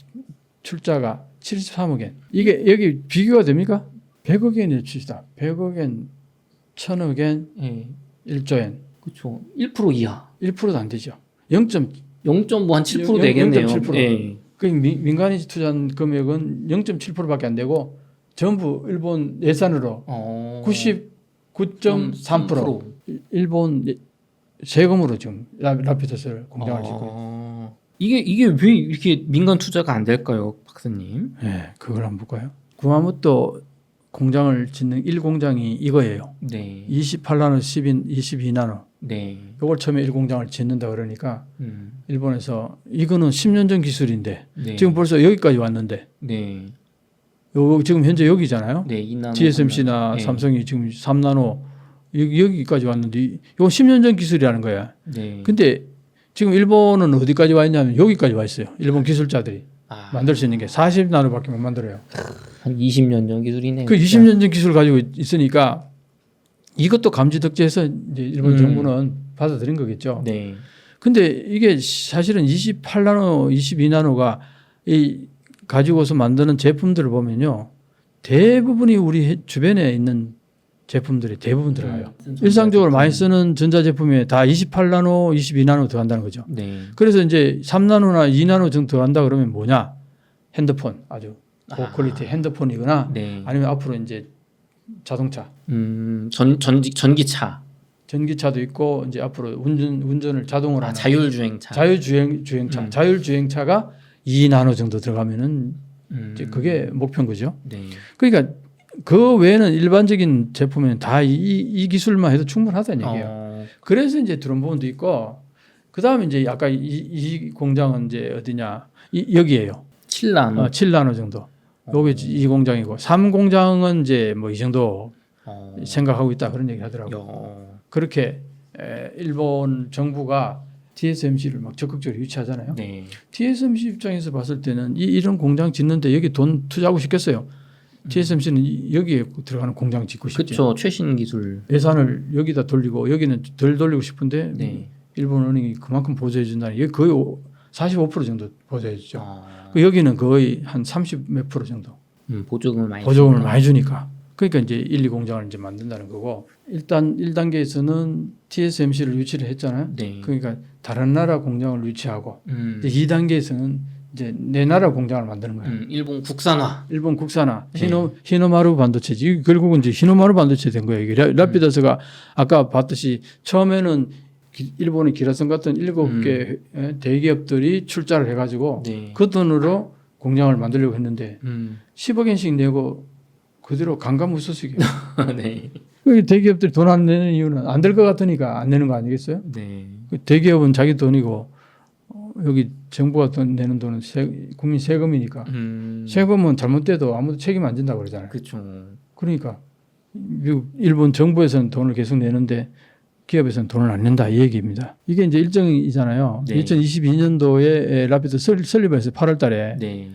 출자가 73억엔. 이게 여기 비교가 됩니까? 100억엔의 출자, 100억엔, 1000억엔, 네. 1조엔. 그렇죠. 1% 이하. 1%도 안 되죠. 0.뭐 한 7% 되겠네요. 0.7%. 네. 그 민간이 투자한 금액은 0.7%밖에 안 되고 전부 일본 예산으로 99.3%. 일본 세금으로 지금 라피더스를 공장을 짓고 있어요. 이게 왜 이렇게 민간 투자가 안 될까요, 박사님? 네, 그걸 한번 볼까요? 구마모토 공장을 짓는 1공장이 이거예요. 네. 28나노, 22나노. 네. 이걸 처음에 1공장을 짓는다 그러니까 일본에서 이거는 10년 전 기술인데 네. 지금 벌써 여기까지 왔는데 네. 요 지금 현재 여기잖아요. 네. 2나노, TSMC나 3나노. 네. 삼성이 지금 3나노 여기까지 왔는데 이거 10년 전 기술이라는 거야. 네. 근데 지금 일본은 어디까지 와 있냐면 여기까지 와 있어요. 일본 기술자들이 만들 수 있는 게 40나노밖에 못 만들어요. 한 20년 전 기술이네요. 그 20년 전 기술 가지고 있으니까 이것도 감지 덕지해서 이제 일본 정부는 받아들인 거겠죠. 네. 근데 이게 사실은 28나노, 22나노가 이 가지고서 만드는 제품들을 보면요. 대부분이 우리 주변에 있는 제품들이 대부분 들어가요. 일상적으로 많이 쓰는 전자제품에 다 28나노, 22나노 들어간다는 거죠. 네. 그래서 이제 3나노나 2나노 정도 들어간다 그러면 뭐냐? 핸드폰 아주 고퀄리티 핸드폰이거나 네. 아니면 앞으로 이제 자동차, 전기차, 전기차도 있고 이제 앞으로 운전을 자동으로 하는 자율주행차. 자율주행차, 자율주행차가 2나노 정도 들어가면은 이제 그게 목표인 거죠. 네. 그러니까 그 외에는 일반적인 제품에는 다 이 기술만 해도 충분하다는 얘기예요. 그래서 이제 들어온 부분도 있고 그 다음에 이제 아까 이 공장은 이제 어디냐 여기에요. 7나노. 7나노 정도. 요게 이 공장이고 3공장은 이제 뭐 이 정도 생각하고 있다 그런 얘기 하더라고요. 그렇게 일본 정부가 TSMC를 막 적극적으로 유치하잖아요. 네. TSMC 입장에서 봤을 때는 이런 공장 짓는데 여기 돈 투자하고 싶겠어요. TSMC는 여기에 들어가는 공장 짓고 싶죠. 그렇죠. 최신 기술. 예산을 여기다 돌리고 여기는 덜 돌리고 싶은데 네. 일본 은행이 그만큼 보조해 준다니 여기 거의 45% 정도 보조해 주죠. 여기는 거의 한 30 몇 프로 정도 보조금을 많이 주니까. 그러니까 이제 1, 2 공장을 이제 만든다는 거고 일단 1단계에서는 TSMC를 유치를 했잖아요. 네. 그러니까 다른 나라 공장을 유치하고 이제 2단계에서는 이제 내 나라 공장을 만드는 거예요. 일본 국산화. 일본 국산화. 히노마루 반도체지. 결국은 이제 히노마루 반도체 된 거예요. 이게 라피더스가 아까 봤듯이 처음에는 일본의 기라성 같은 7개 대기업들이 출자를 해가지고 네. 그 돈으로 공장을 만들려고 했는데 10억엔씩 내고 그대로 강감무소식이에요. 네. 대기업들이 돈 안 내는 이유는 안 될 것 같으니까 안 내는 거 아니겠어요? 네. 대기업은 자기 돈이고 여기 정부가 돈 내는 돈은 국민 세금이니까 세금은 잘못돼도 아무도 책임 안 진다고 그러잖아요. 그렇죠. 그러니까 일본 정부에서는 돈을 계속 내는데 기업에서는 돈을 안 낸다 이 얘기입니다. 이게 이제 일정이잖아요. 네. 2022년도에 라피드 설립해서 8월 달에 네.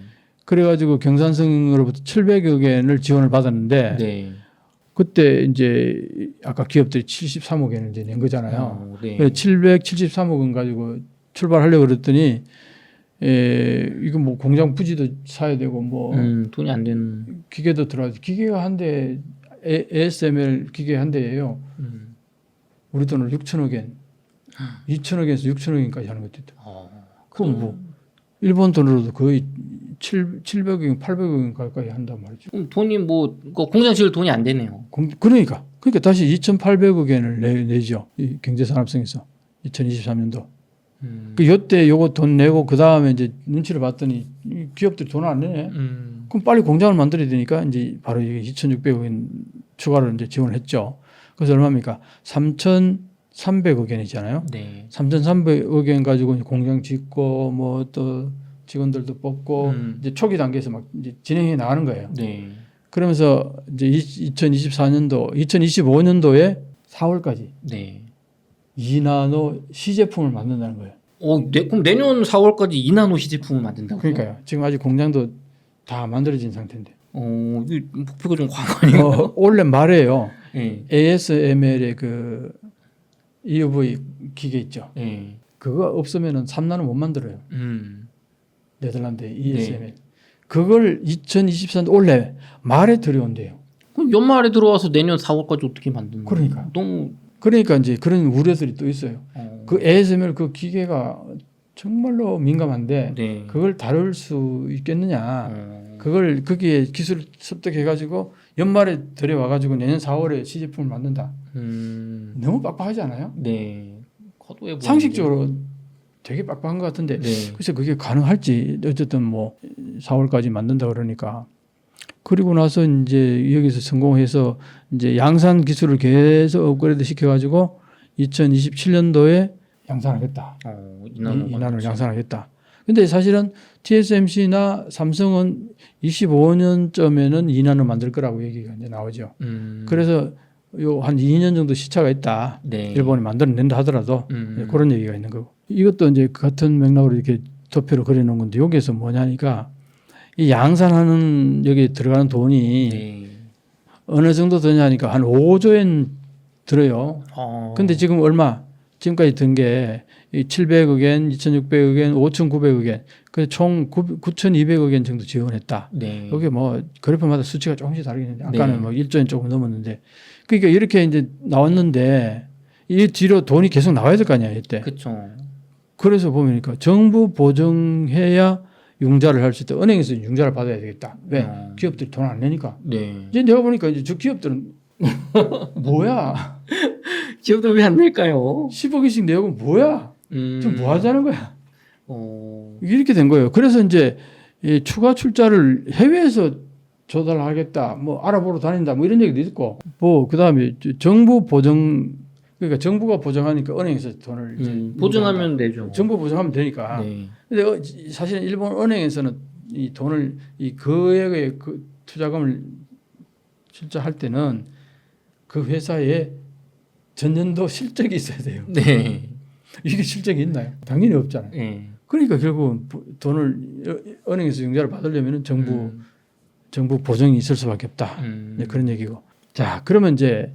그래가지고 경산성으로부터 700억엔을 지원을 받았는데 네. 그때 이제 아까 기업들이 73억엔을 이제 낸 거잖아요. 네. 773억 원 가지고 출발하려고 그랬더니 이거 뭐 공장 부지도 사야 되고 뭐 돈이 안 되는 기계도 들어가지. 기계가 한 대 ASML 기계 한 대예요. 우리 돈으로 6천억엔, 2천억에서 6천억엔까지 하는 것도 있다. 그럼 뭐 일본 돈으로도 거의 700억, 800억 가까이 한단 말이죠. 그럼 돈이 뭐 공장 지을 돈이 안 되네요. 그러니까 다시 2,800억엔을 내죠. 이 경제산업성에서 2023년도. 그 요때 요거 돈 내고 그 다음에 이제 눈치를 봤더니 이 기업들이 돈을 안 내네. 그럼 빨리 공장을 만들어야 되니까 이제 바로 2,600억엔 추가로 이제 지원을 했죠. 그래서 얼마입니까? 3,400억 3,300억 원이잖아요. 네. 3,300억 원 가지고 공장 짓고 뭐 또 직원들도 뽑고 이제 초기 단계에서 막 이제 진행해 나가는 거예요. 네. 그러면서 이제 2024년도, 2025년도에 4월까지 네. 2나노 시제품을 만든다는 거예요. 그럼 내년 4월까지 2나노 시제품을 만든다고요? 그러니까요. 지금 아직 공장도 다 만들어진 상태인데. 이 목표가 좀 과거 아니에요? 올해 말에요. 네. ASML의 그 EUV 기계 있죠. 네. 그거 없으면은 3나노 못 만들어요. 네덜란드 ESML. 네. 그걸 2024년 올해 말에 들여온대요. 그럼 연말에 들어와서 내년 4월까지 어떻게 만드는 거예요? 그러니까. 너무 그러니까 이제 그런 우려들이 또 있어요. 그 ASML 그 기계가 정말로 민감한데 네. 그걸 다룰 수 있겠느냐. 그걸 거기에 기술 습득해가지고 연말에 들여와가지고 내년 4월에 시제품을 만든다. 너무 빡빡하지 않아요? 네. 거도해 상식적으로 되게 빡빡한 것 같은데 네. 그래서 그게 가능할지 어쨌든 뭐 4월까지 만든다 그러니까 그리고 나서 이제 여기서 성공해서 이제 양산 기술을 계속 업그레이드 시켜가지고 2027년도에 양산하겠다. 이나노를 양산하겠다. 근데 사실은 TSMC나 삼성은 25년쯤에는 2나노 만들 거라고 얘기가 이제 나오죠. 그래서 요 한 2년 정도 시차가 있다. 네. 일본이 만들어낸다 하더라도 그런 얘기가 있는 거고. 이것도 이제 같은 맥락으로 이렇게 도표로 그려놓은 건데 여기에서 뭐냐니까 이 양산하는 여기 들어가는 돈이 네. 어느 정도 드냐니까 한 5조엔 들어요. 근데 지금 얼마? 지금까지 든 게 700억 엔, 2,600억 엔, 5,900억 엔. 그래서 총 9,200억 엔 정도 지원했다. 네. 여기 뭐 그래프마다 수치가 조금씩 다르긴 했는데 아까는 네. 뭐 1조엔 조금 넘었는데 그러니까 이렇게 이제 나왔는데 이 뒤로 돈이 계속 나와야 될 거 아니야 이때. 그렇죠. 그래서 보니까 정부 보증해야 융자를 할 수 있다. 은행에서 융자를 받아야 되겠다. 왜? 기업들이 돈 안 내니까. 네. 이제 내가 보니까 이제 저 기업들은 뭐야? 기업들 왜 안 낼까요? 10억씩 내고 뭐야? 지금 뭐 하자는 거야? 어. 이렇게 된 거예요. 그래서 이제 이 추가 출자를 해외에서 조달하겠다. 뭐 알아보러 다닌다. 뭐 이런 얘기도 있고. 뭐 그다음에 정부 보증 그러니까 정부가 보증하니까 은행에서 돈을 이제 보증하면 되죠. 정부 보증하면 되니까. 네. 근데 사실은 일본 은행에서는 이 돈을 이 거액의 그 투자금을 출자할 때는 그 회사에 전년도 실적이 있어야 돼요. 네. 이게 실적이 있나요? 당연히 없잖아요. 네. 그러니까 결국 돈을 은행에서 융자를 받으려면 정부 보증이 있을 수밖에 없다. 네, 그런 얘기고. 자, 그러면 이제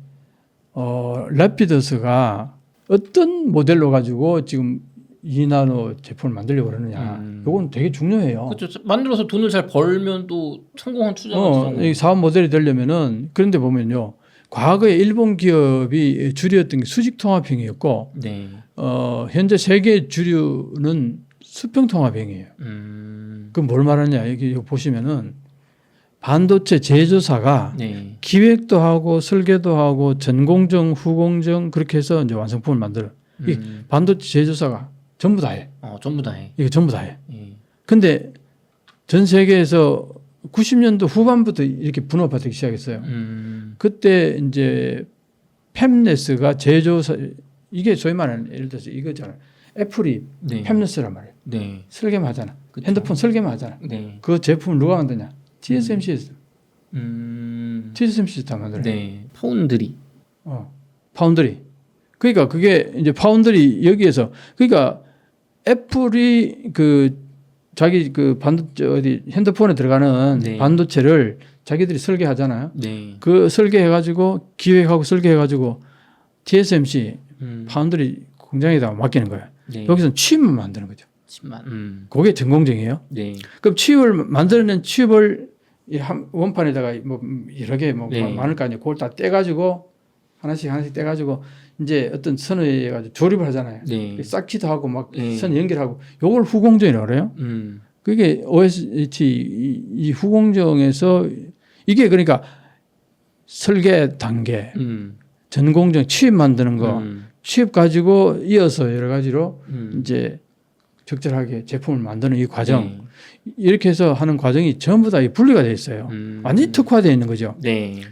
래피더스가 어떤 모델로 가지고 지금 2나노 제품을 만들려고 그러느냐. 이건 되게 중요해요. 그렇죠. 만들어서 돈을 잘 벌면 또 성공한 투자가 이 사업 모델이 되려면은 그런데 보면요. 과거에 일본 기업이 주류였던 게 수직 통합형이었고, 네. 현재 세계 주류는 수평 통합형이에요. 그럼 뭘 말하냐? 여기 보시면은 반도체 제조사가 네. 기획도 하고 설계도 하고 전공정, 후공정 그렇게 해서 이제 완성품을 만들어. 이 반도체 제조사가 전부 다 해. 전부 다 해. 이거 전부 다 해. 예. 근데 전 세계에서 90년도 후반부터 이렇게 분업화되기 시작했어요. 그때 이제 팹네스가 제조사 이게 소위 말하는 예를 들어서 이거잖아요. 애플이 네. 팹네스란 말이에요. 네. 설계만 하잖아. 그쵸. 핸드폰 설계만 하잖아. 네. 그 제품을 누가 만드냐? TSMC에서. TSMC에서 다 만들어요. 네. 파운드리. 파운드리. 그러니까 그게 이제 파운드리 여기에서 그러니까 애플이 그 자기 그 반도체 어디 핸드폰에 들어가는 네. 반도체를 자기들이 설계하잖아요. 네. 그 설계해가지고 기획하고 설계해가지고 TSMC 파운드리 공장에다 맡기는 거예요. 네. 여기서는 칩만 만드는 거죠. 10만. 그게 전공정이에요. 네. 그럼 칩을 만들어낸 칩을 이 원판에다가 뭐 여러 개 뭐 네. 많을 거 아니에요. 그걸 다 떼가지고 하나씩 떼가지고 이제 어떤 선에 해가지고 조립을 하잖아요. 네. 쌓기도 하고 막 네. 선 연결하고 요걸 후공정이라고 그래요. 그게 OST 이 후공정에서 이게 그러니까 설계 단계, 전공정 칩 만드는 거, 칩 가지고 이어서 여러 가지로 이제 적절하게 제품을 만드는 이 과정 네. 이렇게 해서 하는 과정이 전부 다 분리가 돼 있어요. 완전히 특화되어 있는 거죠. 네.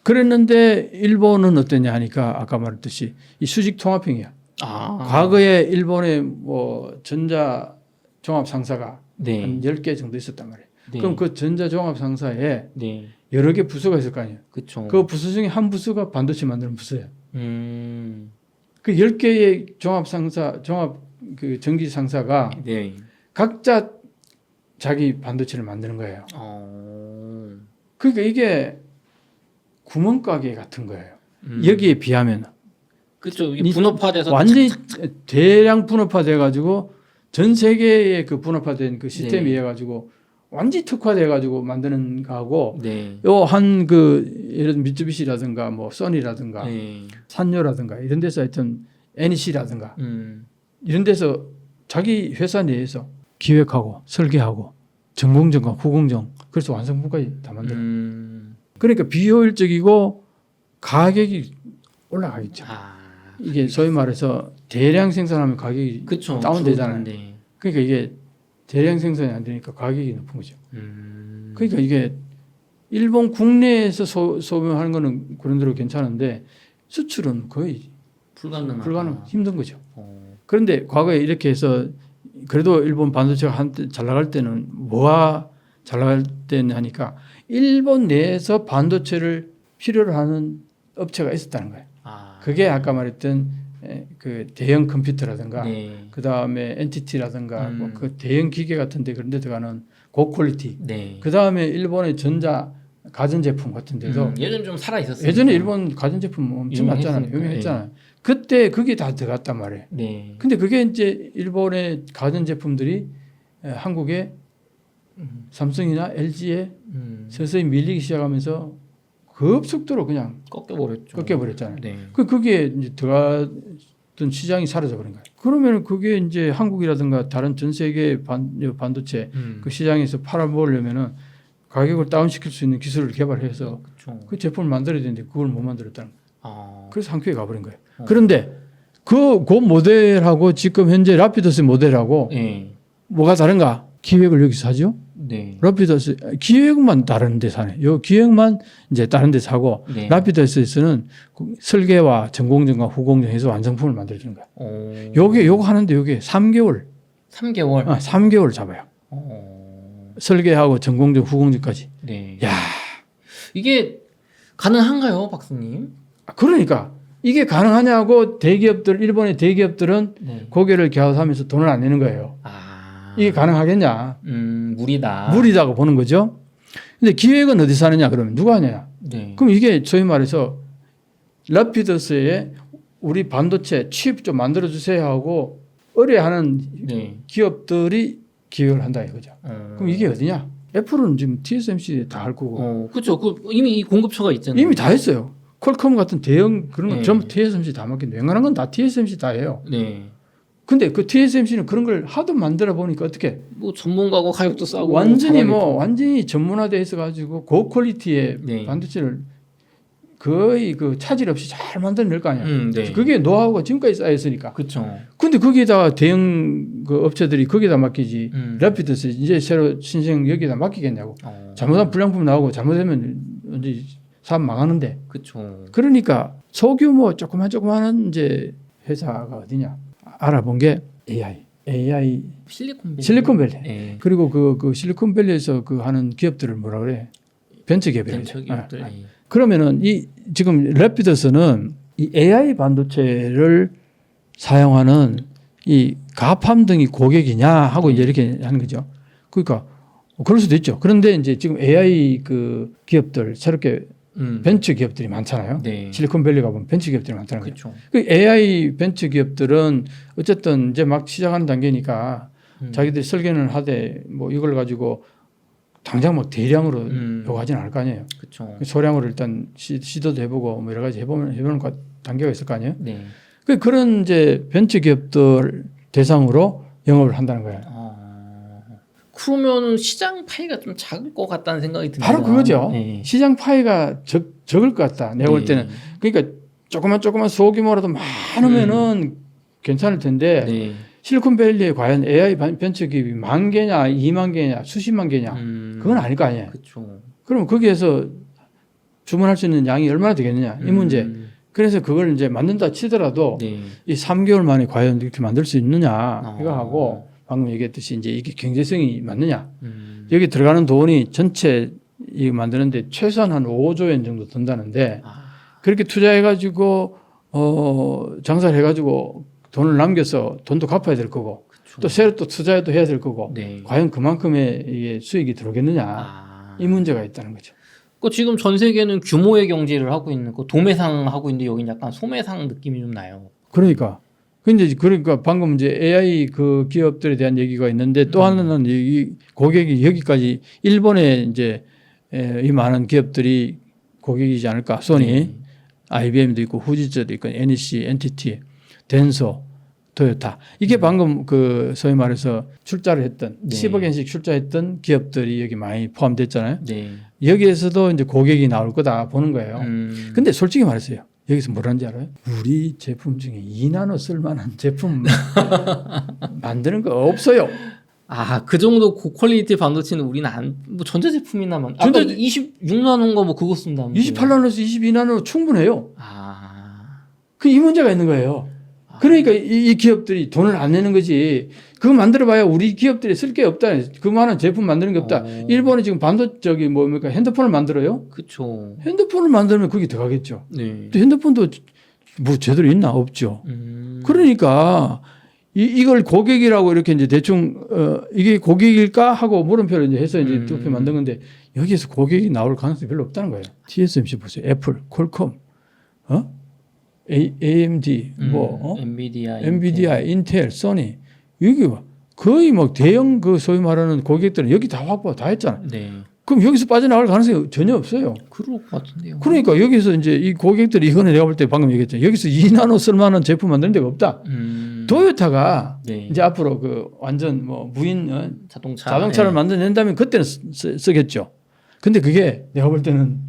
그랬는데 일본은 어땠냐 하니까 아까 말했듯이 이 수직 통합형이야. 아. 과거에 일본에 뭐 전자 종합 상사가 네. 한 10개 정도 있었단 말이에요. 네. 그럼 그 전자 종합 상사에 네. 여러 개 부서가 있을 거 아니에요. 그쵸. 그 부서 중에 한 부서가 반도체 만드는 부서예요. 음. 그 10개의 종합 상사, 종합 그 전기 상사가 네. 각자 자기 반도체를 만드는 거예요. 그러니까 이게 구멍가게 같은 거예요. 여기에 비하면 그렇죠. 이게 분업화돼서 완전히 대량 분업화돼 가지고 전 세계에 그 분업화된 그 시스템이 네. 해 가지고 완전히 특화돼 가지고 만드는 거하고 네. 요 한 그 예를 들어 미쯔비시라든가 뭐 써니라든가 네. 산요라든가 이런 데서 하여튼 NEC라든가 이런 데서 자기 회사 내에서 기획하고 설계하고 전공정과 후공정 그래서 완성품까지 다 만들어요. 그러니까 비효율적이고 가격이 올라가겠죠. 아. 이게 소위 말해서 대량 생산하면 가격이 그쵸. 다운되잖아요. 네. 그러니까 이게 대량 생산이 안 되니까 가격이 높은 거죠. 그러니까 이게 일본 국내에서 소비하는 거는 그런 대로 괜찮은데 수출은 거의 불가능 힘든 거죠. 그런데 과거에 이렇게 해서 그래도 일본 반도체가 한때 잘 나갈 때는 뭐가 잘 나갈 때는 하니까 일본 내에서 반도체를 필요로 하는 업체가 있었다는 거예요. 그게 아까 말했던 그 대형 컴퓨터라든가 네. 그 다음에 NTT라든가 뭐 그 대형 기계 같은데 그런 데 들어가는 고퀄리티. 네. 그 다음에 일본의 전자 가전제품 같은 데도 예전 좀 살아 있었어요. 예전에 일본 가전제품 엄청 났잖아요. 유명했잖아요. 그때 그게 다 들어갔단 말이에요. 네. 근데 그게 이제 일본의 가전제품들이 한국에 삼성이나 LG에 서서히 밀리기 시작하면서 급속도로 그냥 꺾여버렸잖아요. 네. 그게 이제 들어갔던 시장이 사라져 버린 거예요. 그러면 그게 이제 한국이라든가 다른 전 세계 반도체 그 시장에서 팔아먹으려면은 가격을 다운시킬 수 있는 기술을 개발해서 그 제품을 만들어야 되는데 그걸 못 만들었다는 거예요. 그래서 한국에 가버린 거예요. 그런데 그 모델하고 지금 현재 라피더스 모델하고 뭐가 다른가? 기획을 여기서 하죠. 네. 라피더스 기획만 다른 데 사네. 요 기획만 이제 다른 데 사고 네. 라피더스에서는 설계와 전공정과 후공정 해서 완성품을 만들어 주는 거야. 요거 하는데 요게 3개월. 3개월. 3개월 잡아요. 설계하고 전공정 후공정까지. 네. 야, 이게 가능한가요, 박사님? 그러니까 이게 가능하냐고 대기업들 일본의 대기업들은 네. 고개를 갸웃하면서 돈을 안 내는 거예요. 이게 가능하겠냐? 무리다. 무리다고 보는 거죠. 근데 기획은 어디서 하느냐 그러면 누가 하냐? 네. 그럼 이게 소위 말해서 라피더스에 우리 반도체 칩 좀 만들어 주세요 하고 의뢰하는 네. 기업들이 기획을 한다 이거죠. 그럼 이게 어디냐? 애플은 지금 TSMC 다 할 거고. 그렇죠. 이미 이 공급처가 있잖아요. 이미 다 했어요. 퀄컴 같은 대형 그런 건 네. 전부 TSMC 다 맡긴데 웬만한 건 다 TSMC 다 해요. 네. 근데 그 TSMC는 그런 걸 하도 만들어 보니까 어떻게 뭐 전문가고 가격도 싸고 완전히 잘하겠고. 완전히 전문화돼 있어 가지고 고퀄리티의 네. 반도체를 거의 그 차질 없이 잘 만들어낼 거 아니야. 네. 그게 노하우가 지금까지 쌓여 있으니까. 그렇죠. 근데 거기에다가 대형 그 업체들이 거기다 맡기지. 라피드스 이제 새로 신생 여기다 맡기겠냐고. 잘못하면 불량품 나오고 잘못하면 언제 사업 망하는데. 그렇죠. 그러니까 소규모 조그만 이제 회사가 어디냐 알아본 게 AI 실리콘밸리. 네. 그리고 그 실리콘밸리에서 그 하는 기업들을 뭐라 그래? 벤처기업이라고. 벤처기업들. 그러면은 이 지금 래피더스는 이 AI 반도체를 사용하는 이 가팜 등이 고객이냐 하고 이제 이렇게 하는 거죠. 그러니까 그럴 수도 있죠. 그런데 이제 지금 AI 그 기업들 새롭게 벤처 기업들이 많잖아요. 네. 실리콘밸리 가보면 벤처 기업들이 많다는 거예요. 그렇죠. 그 AI 벤처 기업들은 어쨌든 이제 막 시작하는 단계니까 자기들이 설계는 하되 뭐 이걸 가지고 당장 막 대량으로 요구하지는 않을 거 아니에요. 그렇죠. 소량으로 일단 시도도 해보고 뭐 여러 가지 해보는 단계가 있을 거 아니에요. 네. 그런 이제 벤처 기업들 대상으로 영업을 한다는 거예요. 그러면 시장 파이가 좀 작을 것 같다는 생각이 듭니다. 바로 그거죠. 네. 시장 파이가 적을 것 같다. 내가 볼 때는. 그러니까 조그만 소규모라도 많으면은 괜찮을 텐데 네. 실리콘밸리에 과연 AI 벤처 기업이 10,000개냐 20,000개냐 수십만 개냐 그건 아닐 거 아니에요. 그렇죠. 그럼 거기에서 주문할 수 있는 양이 얼마나 되겠느냐 이 문제. 그래서 그걸 이제 만든다 치더라도 네. 이 3개월 만에 과연 이렇게 만들 수 있느냐 이거 하고 방금 얘기했듯이 이제 이게 경제성이 맞느냐. 여기 들어가는 돈이 전체 이 만드는데 최소한 한 5조 원 정도 든다는데 그렇게 투자해가지고 장사를 해가지고 돈을 남겨서 돈도 갚아야 될 거고 그쵸. 또 새로 또 투자도 해야 될 거고 네. 과연 그만큼의 이게 수익이 들어오겠느냐 이 문제가 있다는 거죠. 그 지금 전 세계는 규모의 경제를 하고 있는 거 도매상 하고 있는데 여기는 약간 소매상 느낌이 좀 나요. 그러니까 방금 이제 AI 그 기업들에 대한 얘기가 있는데 또 하나는 이 고객이 여기까지 일본에 이제 이 많은 기업들이 고객이지 않을까. 소니, IBM도 있고 후지츠도 있고 NEC, NTT, 덴소, 토요타. 이게 방금 그 소위 말해서 출자를 했던 10억 엔씩 출자했던 기업들이 여기 많이 포함됐잖아요. 네. 여기에서도 이제 고객이 나올 거다 보는 거예요. 근데 솔직히 말했어요. 여기서 뭐라는지 알아요? 우리 제품 중에 2나노 쓸만한 제품 만드는 거 없어요. 그 정도 고퀄리티 반도체는 우리는 뭐 전자제품이나만. 아까 26나노인가 뭐 그거 쓴다면. 28나노에서 22나노 충분해요. 이 문제가 있는 거예요. 그러니까 이 기업들이 돈을 안 내는 거지. 그거 만들어봐야 우리 기업들이 쓸 게 없다. 그만한 제품 만드는 게 없다. 일본이 지금 뭡니까 핸드폰을 만들어요? 그렇죠. 핸드폰을 만들면 그게 들어가겠죠. 네. 또 핸드폰도 뭐 제대로 있나 없죠. 그러니까 이걸 고객이라고 이렇게 이제 대충 이게 고객일까 하고 물음표를 이제 해서 이제 투표 만든 건데 여기에서 고객이 나올 가능성이 별로 없다는 거예요. TSMC 보세요. 애플, 퀄컴, AMD, 엔비디아, 인텔, 소니 여기 거의 뭐 대형 그 소위 말하는 고객들은 여기 다 확보 다 했잖아. 네. 그럼 여기서 빠져나갈 가능성이 전혀 없어요. 그럴 것 같은데요. 그러니까 여기서 이제 이 고객들이 이거는 내가 볼 때 방금 얘기했죠. 여기서 2나노 쓸만한 제품 만드는 데가 없다. 토요타가 이제 앞으로 그 완전 뭐 무인 자동차를 만들어낸다면 그때는 쓰겠죠. 근데 그게 내가 볼 때는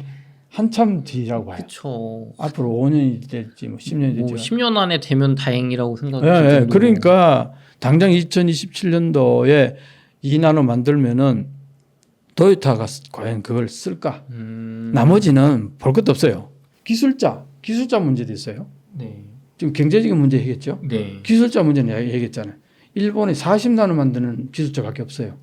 한참 뒤라고 봐요. 그렇죠. 앞으로 5년이 될지 뭐 10년이 될지. 10년 안에 되면 다행이라고 생각해요. 네, 그러니까 당장 2027년도에 2나노 만들면은 토요타가 과연 그걸 쓸까? 나머지는 볼 것도 없어요. 기술자 문제도 있어요. 네. 지금 경제적인 문제 얘기했죠. 네. 기술자 문제는 얘기했잖아요. 일본에 40나노 만드는 기술자밖에 없어요.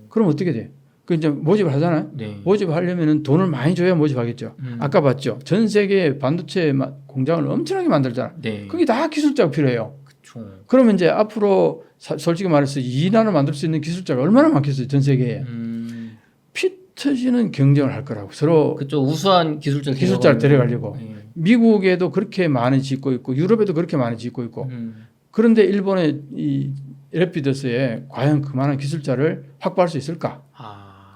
그럼 어떻게 돼요? 그 이제 모집을 하잖아요. 네. 모집하려면은 돈을 많이 줘야 모집하겠죠. 아까 봤죠. 전 세계 반도체 공장을 엄청나게 만들잖아요. 네. 그게 다 기술자가 필요해요. 그렇죠. 그러면 이제 앞으로 솔직히 말해서 2나노 만들 수 있는 기술자가 얼마나 많겠어요, 전 세계에. 피 터지는 경쟁을 할 거라고 서로. 그렇죠. 우수한 기술자를 데려가려고. 네. 미국에도 그렇게 많이 짓고 있고 유럽에도 그렇게 많이 짓고 있고. 그런데 일본의 이 래피더스에 과연 그만한 기술자를 확보할 수 있을까?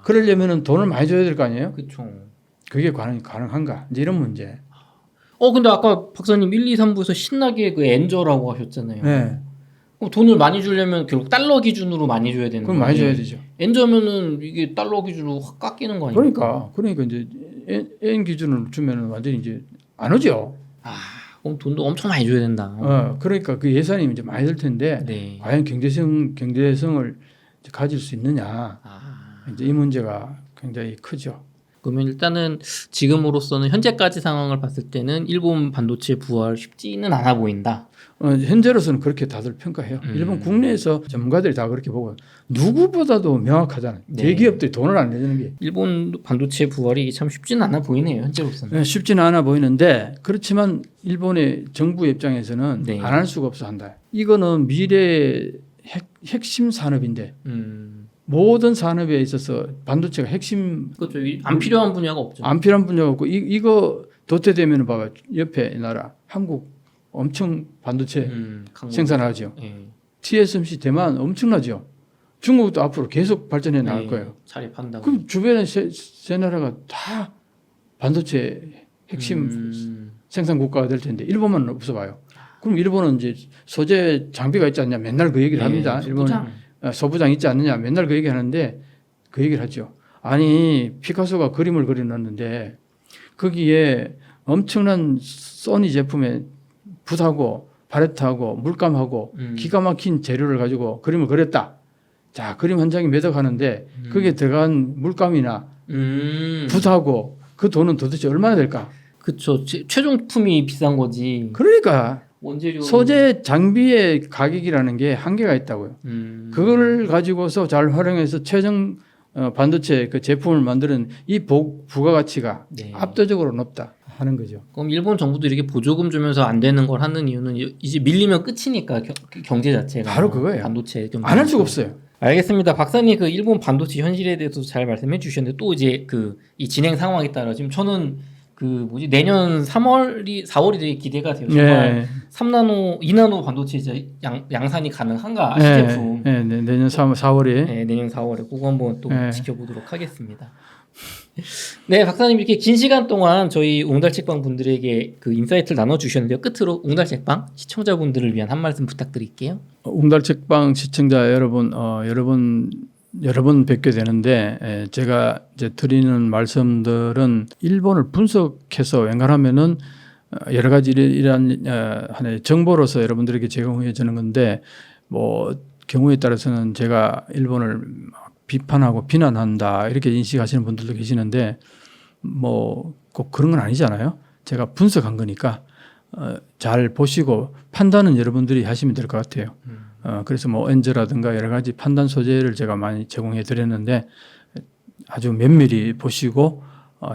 그러려면은 돈을 많이 줘야 될 거 아니에요? 그렇죠. 그게 가능한가? 이제 이런 문제. 근데 아까 박사님 1, 2, 3부에서 신나게 그 엔저라고 하셨잖아요. 네. 그럼 돈을 많이 주려면 결국 달러 기준으로 많이 줘야 되는 거예요. 그럼 많이 줘야 되죠. 엔저면은 이게 달러 기준으로 확 깎이는 거 아닙니까? 그러니까 이제 엔 기준으로 주면은 완전히 이제 안 오죠. 그럼 돈도 엄청 많이 줘야 된다. 그러니까 그 예산이 이제 많이 들 텐데 네. 과연 경제성을 가질 수 있느냐. 이제 이 문제가 굉장히 크죠. 그러면 일단은 지금으로서는 현재까지 상황을 봤을 때는 일본 반도체 부활 쉽지는 않아 보인다. 현재로서는 그렇게 다들 평가해요. 일본 국내에서 전문가들이 다 그렇게 보고 누구보다도 명확하잖아요. 네. 대기업들이 돈을 안 내주는 게. 일본 반도체 부활이 참 쉽지는 않아 보이네요. 현재로서는. 쉽지는 않아 보이는데 그렇지만 일본의 정부 입장에서는 네. 안 할 수가 없어 한다. 이거는 미래의 핵심 산업인데 모든 산업에 있어서 반도체가 핵심. 그렇죠. 안 필요한 분야가 없죠. 안 필요한 분야가 없고 이거 도태되면 봐봐 옆에 나라 한국 엄청 반도체 생산하죠. TSMC 대만 엄청나죠. 중국도 앞으로 계속 발전해 나갈 거예요. 자립한다고. 그럼 주변에 세 나라가 다 반도체 핵심 생산 국가가 될 텐데 일본만 없어봐요. 그럼 일본은 이제 소재 장비가 있지 않냐 맨날 그 얘기를 합니다. 일본은 소부장 있지 않느냐 맨날 그 얘기 하는데 그 얘기를 하죠. 아니 피카소가 그림을 그려놨는데 거기에 엄청난 소니 제품에 붓하고 팔레트하고 물감하고 기가 막힌 재료를 가지고 그림을 그렸다. 자 그림 한 장이 몇 억 하는데 거기에 들어간 물감이나 붓하고 그 돈은 도대체 얼마나 될까? 그쵸. 최종품이 비싼 거지. 그러니까 원재료 소재 장비의 가격이라는 게 한계가 있다고요. 그걸 가지고서 잘 활용해서 최종 반도체 그 제품을 만드는 이 부가가치가 네. 압도적으로 높다 하는 거죠. 그럼 일본 정부도 이렇게 보조금 주면서 안 되는 걸 하는 이유는 이제 밀리면 끝이니까 경제 자체가 바로 그거예요. 반도체 경제 안 할 수가 없어요. 알겠습니다. 박사님 그 일본 반도체 현실에 대해서 잘 말씀해 주셨는데 또 이제 그 이 진행 상황에 따라 지금 저는 그 뭐지 내년 4월이 되게 기대가 돼요. 정말 3나노, 2나노 반도체 이제 양산이 가능한가 시제품. 내년 4월에. 네, 내년 4월에 그거 한번 또 지켜보도록 하겠습니다. 네, 박사님 이렇게 긴 시간 동안 저희 옹달책방 분들에게 그 인사이트를 나눠주셨는데요. 끝으로 옹달책방 시청자분들을 위한 한 말씀 부탁드릴게요. 옹달책방 시청자 여러분, 여러 번 뵙게 되는데 제가 이제 드리는 말씀들은 일본을 분석해서 웬간하면은 여러 가지 이러한 하나의 정보로서 여러분들에게 제공해 주는 건데 뭐 경우에 따라서는 제가 일본을 비판하고 비난한다 이렇게 인식하시는 분들도 계시는데 뭐 꼭 그런 건 아니잖아요. 제가 분석한 거니까 잘 보시고 판단은 여러분들이 하시면 될 것 같아요. 그래서 뭐 엔저라든가 여러 가지 판단 소재를 제가 많이 제공해 드렸는데 아주 면밀히 보시고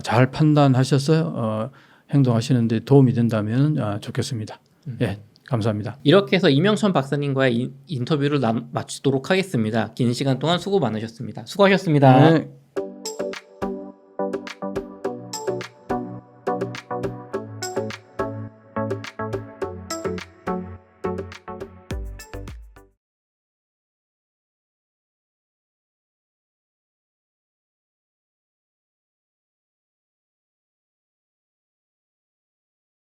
잘 판단하셔서 행동하시는데 도움이 된다면 좋겠습니다. 예, 감사합니다. 이렇게 해서 이명천 박사님과의 인터뷰를 마치도록 하겠습니다. 긴 시간 동안 수고 많으셨습니다. 수고하셨습니다. 네.